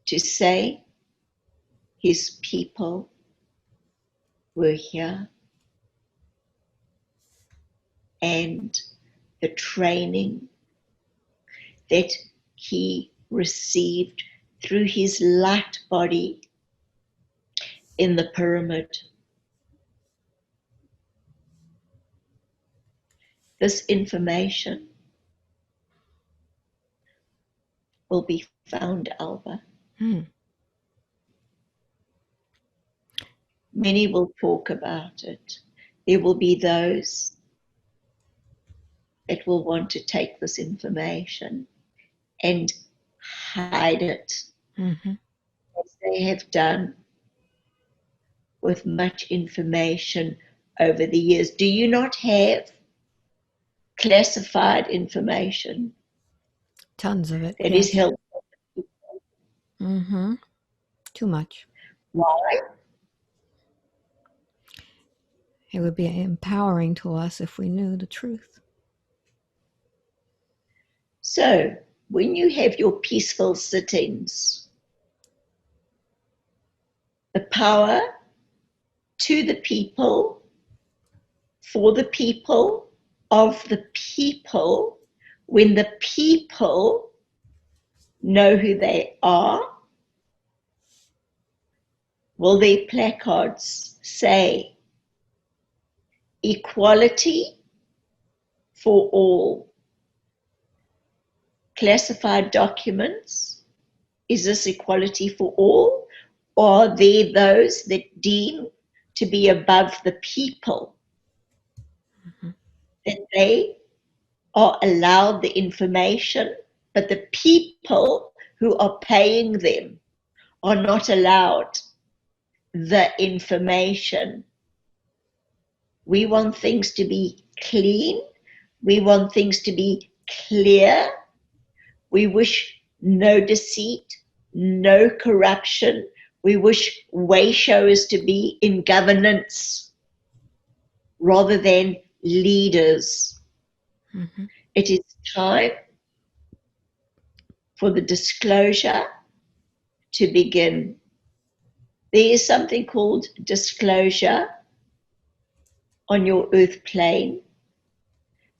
to say his people were here, and the training that he received through his light body in the pyramid. This information will be found, Alba. Many will talk about it. There will be those that will want to take this information and hide it, as they have done with much information over the years. Do you not have classified information? Tons of it. That yes. is held. Too much. Why? It would be empowering to us if we knew the truth. So, when you have your peaceful sittings, the power to the people, for the people, of the people, when the people know who they are, will their placards say equality for all? Classified documents, is this equality for all? Or are there those that deem to be above the people, that they are allowed the information, but the people who are paying them are not allowed the information? We want things to be clean. We want things to be clear. We wish no deceit, no corruption. We wish way showers to be in governance rather than leaders. It is time for the disclosure to begin. There is something called disclosure on your earth plane,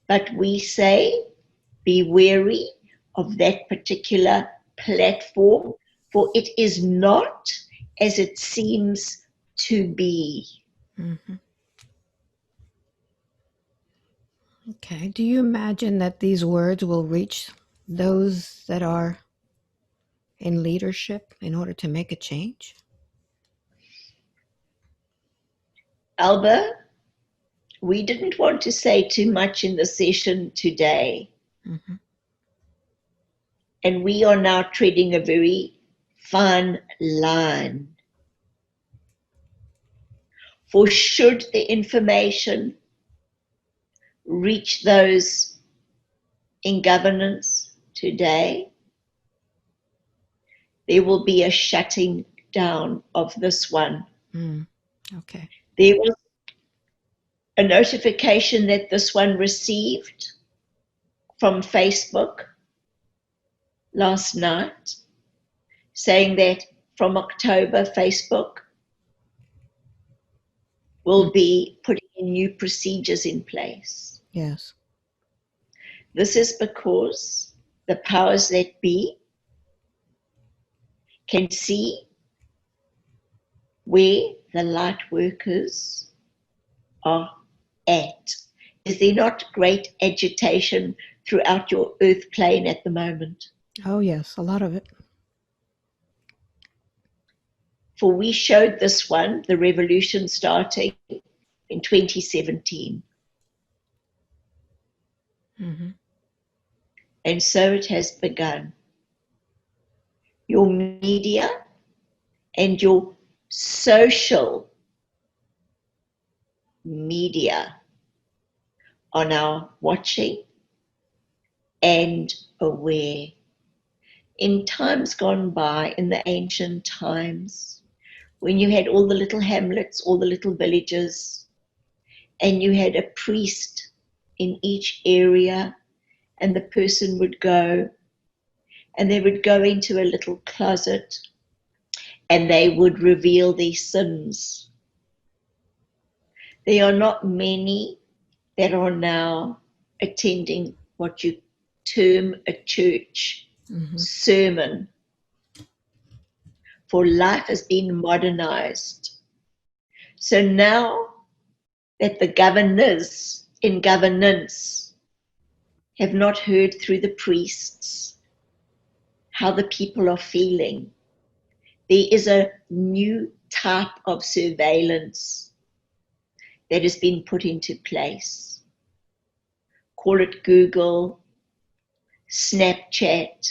but we say be wary of that particular platform, for it is not as it seems to be. Okay. Do you imagine that these words will reach those that are in leadership in order to make a change? Alba, we didn't want to say too much in the session today. And we are now treading a very fine line. For should the information reach those in governance today, there will be a shutting down of this one. Okay. There was a notification that this one received from Facebook last night saying that from October, Facebook will be putting in new procedures in place. Yes. This is because the powers that be can see where the light workers are at. Is there not great agitation throughout your earth plane at the moment? Oh, yes, a lot of it. For we showed this one, the revolution starting in 2017. And so it has begun. Your media and your social media are now watching and aware. In times gone by, in the ancient times, when you had all the little hamlets, all the little villages, and you had a priest in each area, and the person would go, and they would go into a little closet, and they would reveal their sins. There are not many that are now attending what you term a church sermon, for life has been modernized. So now that the governors in governance have not heard through the priests how the people are feeling, there is a new type of surveillance that has been put into place. Call it Google, Snapchat,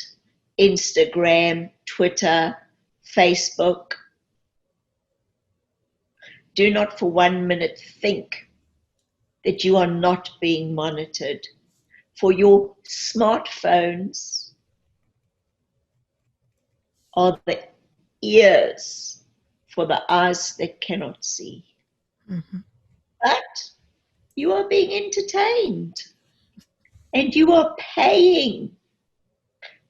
Instagram, Twitter, Facebook. Do not for 1 minute think that you are not being monitored, for your smartphones are the ears for the eyes that cannot see. But you are being entertained and you are paying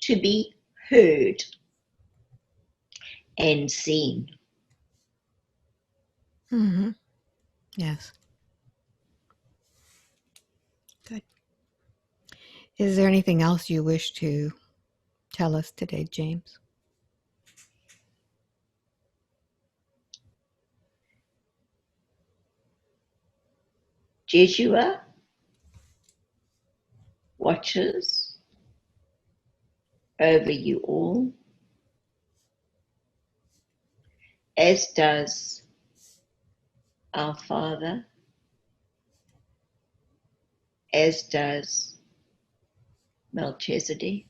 to be heard and seen. Yes. Good. Is there anything else you wish to tell us today, James? Jeshua watches over you all, as does our Father, as does Melchizedek,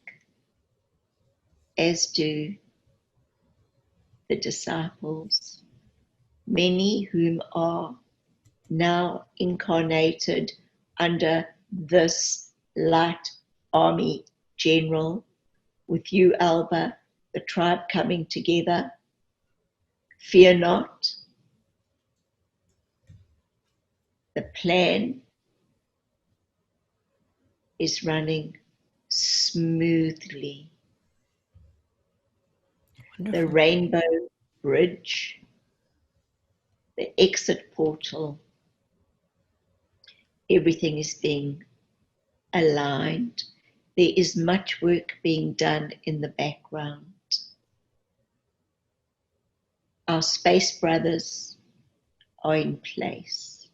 as do the disciples, many whom are now incarnated under this light army general, with you, Alba, the tribe coming together. Fear not. The plan is running smoothly. Wonderful. The rainbow bridge, the exit portal, everything is being aligned. There is much work being done in the background. Our space brothers are in place.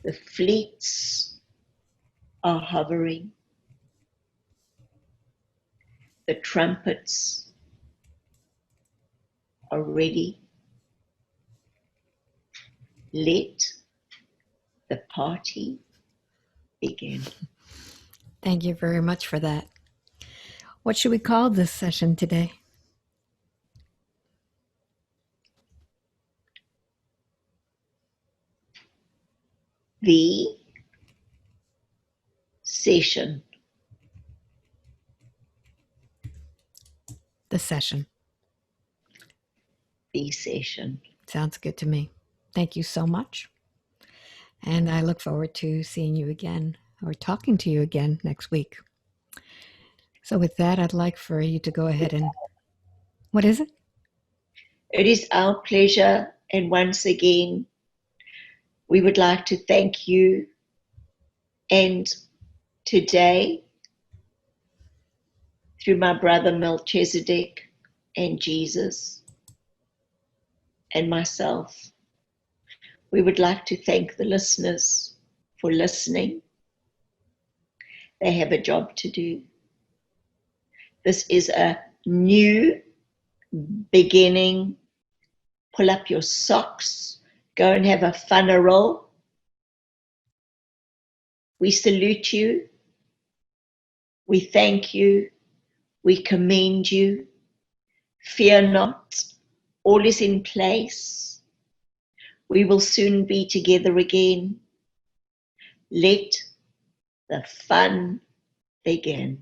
The fleets are hovering. The trumpets are ready. Let the party begin. Thank you very much for that. What should we call this session today? The session. The session. The session. Sounds good to me. Thank you so much. And I look forward to seeing you again or talking to you again next week. So with that, I'd like for you to go ahead and... What is it? It is our pleasure, and once again, we would like to thank you. And today, through my brother Melchizedek and Jesus and myself, we would like to thank the listeners for listening. They have a job to do. This is a new beginning. Pull up your socks, go and have a funeral. We salute you. We thank you. We commend you. Fear not. All is in place. We will soon be together again. Let the fun begin.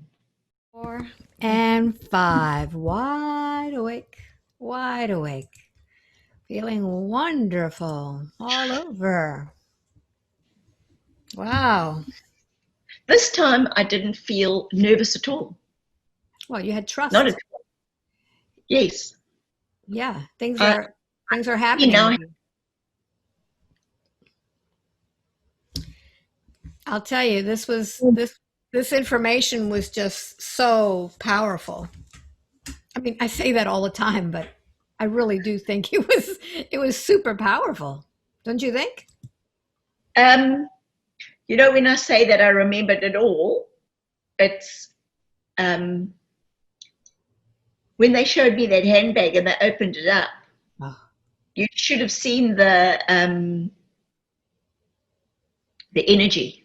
4 and 5. Wide awake. Wide awake. Feeling wonderful all over. Wow. This time I didn't feel nervous at all. Well, you had trust. Not at all. Yes. Yeah, things I are you happening know with you. I'll tell you, this information was just so powerful. I mean, I say that all the time, but I really do think it was super powerful. Don't you think? um when I say that I remembered it all, it's um when they showed me that handbag and they opened it up. Oh, You should have seen the energy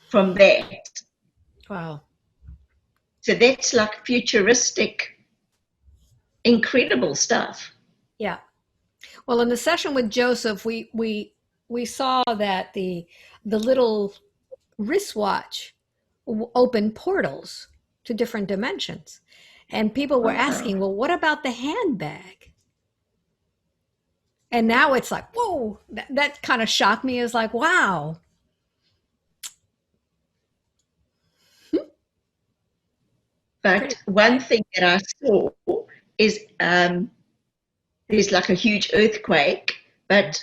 from that. wow. So that's like futuristic, incredible stuff. Yeah. Well, in the session with Joseph, we saw that the little wristwatch opened portals to different dimensions. And people were Wow. asking, well, what about the handbag? And now it's like, whoa, that kind of shocked me. Is like, wow. But Pretty one exciting. thing that I saw is there's like a huge earthquake, but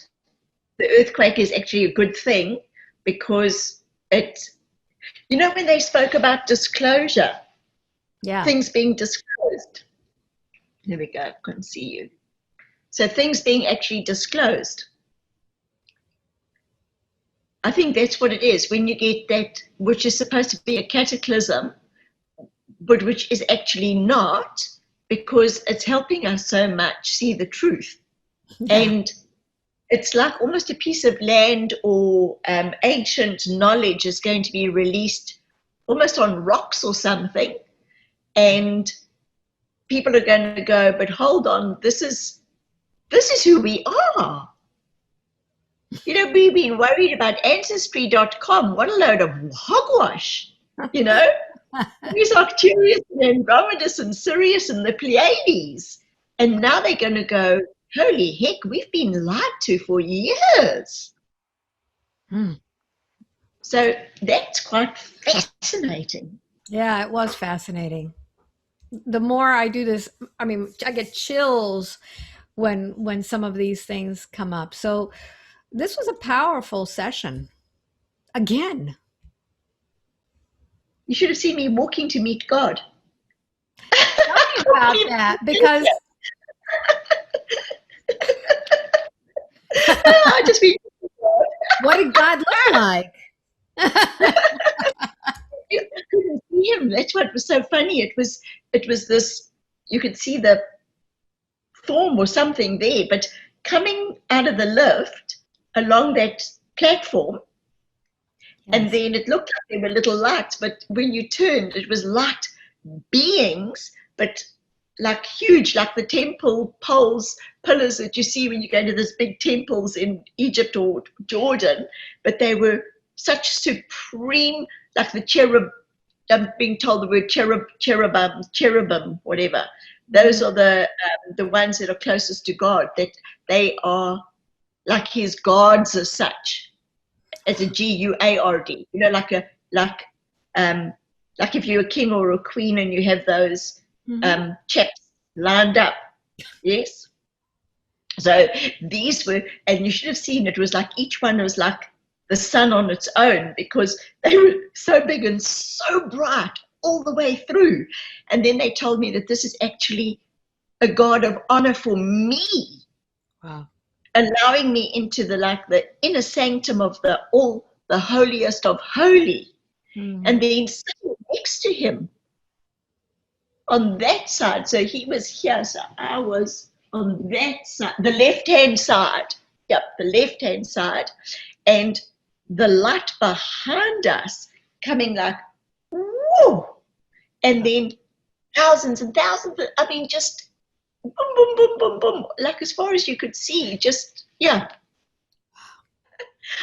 the earthquake is actually a good thing because it, when they spoke about disclosure, Yeah. things being disclosed. There we go, I couldn't see you. So things being actually disclosed. I think that's what it is when you get that, which is supposed to be a cataclysm, but which is actually not, because it's helping us so much see the truth. Yeah. And it's like almost a piece of land or ancient knowledge is going to be released almost on rocks or something. And people are going to go, but hold on, this is who we are. We've been worried about ancestry.com. What a load of hogwash, you know? These Arcturus and Andromedus and Sirius and the Pleiades. And now they're going to go, holy heck, we've been lied to for years. Hmm. So that's quite fascinating. Yeah, it was fascinating. The more I do this, I mean, I get chills when some of these things come up. So this was a powerful session. Again, You should have seen me walking to meet God. tell me about that because I just mean, what did God look like? I couldn't see him. That's what was so funny. It was this. You could see the form or something there, but coming out of the lift along that platform, and Yes. then it looked like there were little lights, but when you turned, it was light beings, but like huge, like the temple poles, pillars that you see when you go to these big temples in Egypt or Jordan, but they were such supreme, like the cherub. I'm being told the word cherubim, whatever. Those are the ones that are closest to God. That they are like His gods as such, as a GUARD. Like um, like if you're a king or a queen and you have those Mm-hmm. chaps lined up. Yes. So these were, and you should have seen it was like each one was like the sun on its own because they were so big and so bright all the way through. And then they told me that this is actually a God of honor for me, Wow. allowing me into the inner sanctum of the holiest of holy, Mm. and then sitting next to him on that side. So he was here, so I was on that side, the left-hand side. Yep, the left-hand side. And the light behind us coming like, woo! And then thousands and thousands, I mean, just boom, boom, boom, boom, boom, like as far as you could see, just, yeah.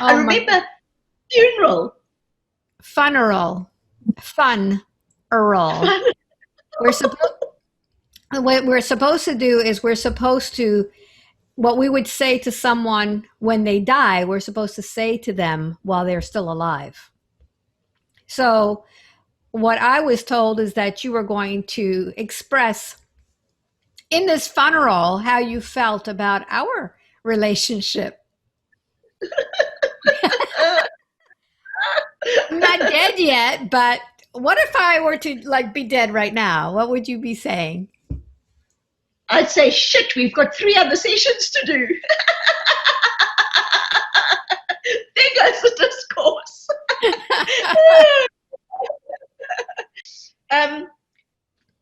I Oh my remember funeral. funeral, fun, Earl. We're supposed. What we're supposed to do is we're supposed to what we would say to someone when they die. We're supposed to say to them while they're still alive. So what I was told is that you were going to express in this funeral how you felt about our relationship. I'm not dead yet, but what if I were to like be dead right now? What would you be saying? I'd say, shit, we've got 3 other sessions to do. There goes the discourse. um,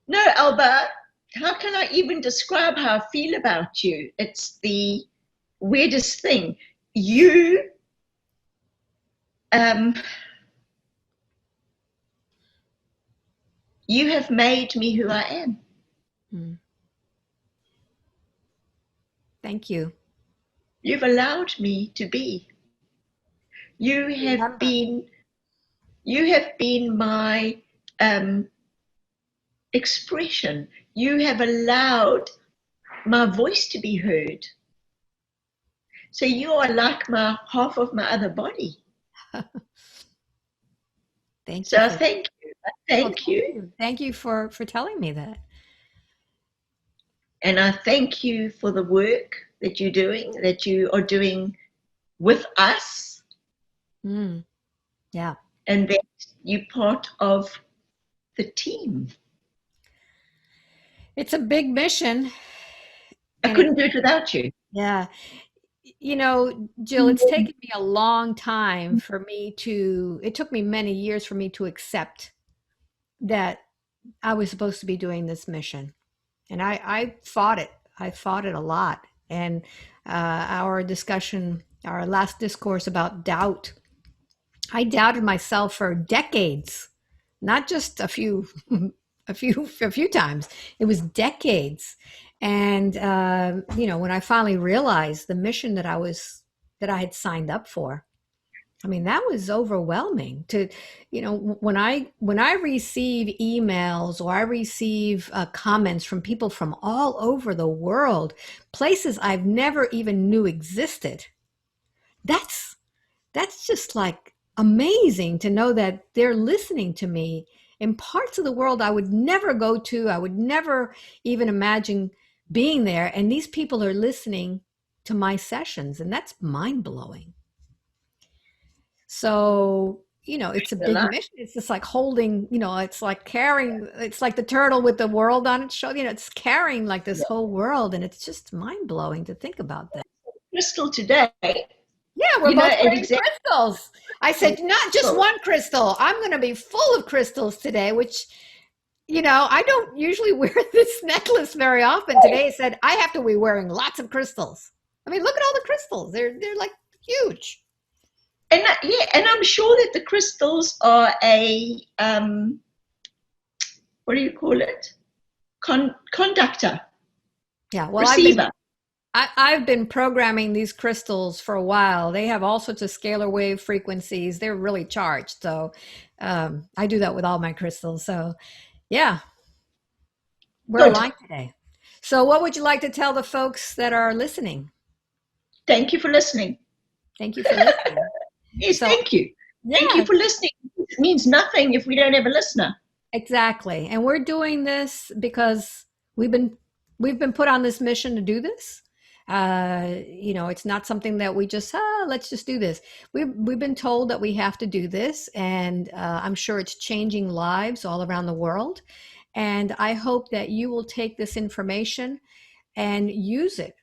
no, Alba, how can I even describe how I feel about you? It's the weirdest thing. You, um, you have made me who I am. Hmm. Thank you. You've allowed me to be. You have Remember. been, you have been my expression. You have allowed my voice to be heard. So you are like my half of my other body. Thank you So for that. thank you. Well, Thank thank you. you. Thank you for telling me that. And I thank you for the work that you are doing with us, Mm, yeah. and that you're part of the team. It's a big mission I and couldn't do it without you. yeah. You know, Jill, it's taken me a long time for me to, it took me many years for me to accept that I was supposed to be doing this mission. And I fought it. I fought it a lot. And our discussion, our last discourse about doubt, I doubted myself for decades, not just a few, a few times. It was decades. And you know, when I finally realized the mission that I had signed up for, I mean, that was overwhelming to, you know, when I receive emails or I receive comments from people from all over the world, places I've never even knew existed. That's that's just like amazing to know that they're listening to me in parts of the world I would never go to. I would never even imagine being there. And these people are listening to my sessions, and that's mind blowing. So, you know, it's a big mission. It's just like holding, you know, it's like carrying, it's like the turtle with the world on its shoulder. You know, it's carrying like this whole world. And it's just mind blowing to think about that. Crystal today, Yeah, we're you know, both at wearing exactly crystals. I said, not just one crystal. I'm going to be full of crystals today, which, you know, I don't usually wear this necklace very often. Today it said, I have to be wearing lots of crystals. I mean, look at all the crystals. They're like huge. and yeah, and I'm sure that the crystals are a what do you call it? Conductor, Yeah, well, receiver. I've been programming these crystals for a while. They have all sorts of scalar wave frequencies. They're really charged. So I do that with all my crystals. So yeah, we're Good. aligned today. So what would you like to tell the folks that are listening? Thank you for listening. Thank you for listening. Yes, So thank you. Thank you yeah, for listening. It means nothing if we don't have a listener. exactly. And we're doing this because we've been we've been put on this mission to do this. You know, it's not something that we just let's just do this. We've been told that we have to do this, and I'm sure it's changing lives all around the world. And I hope that you will take this information and use it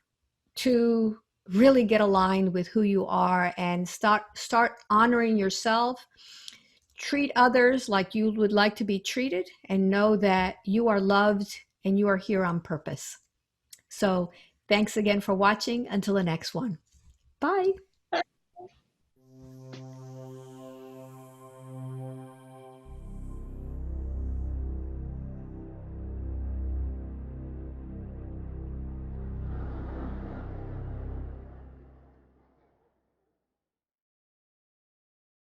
to really get aligned with who you are and start honoring yourself, treat others like you would like to be treated, and know that you are loved and you are here on purpose. So thanks again for watching. Until the next one. Bye.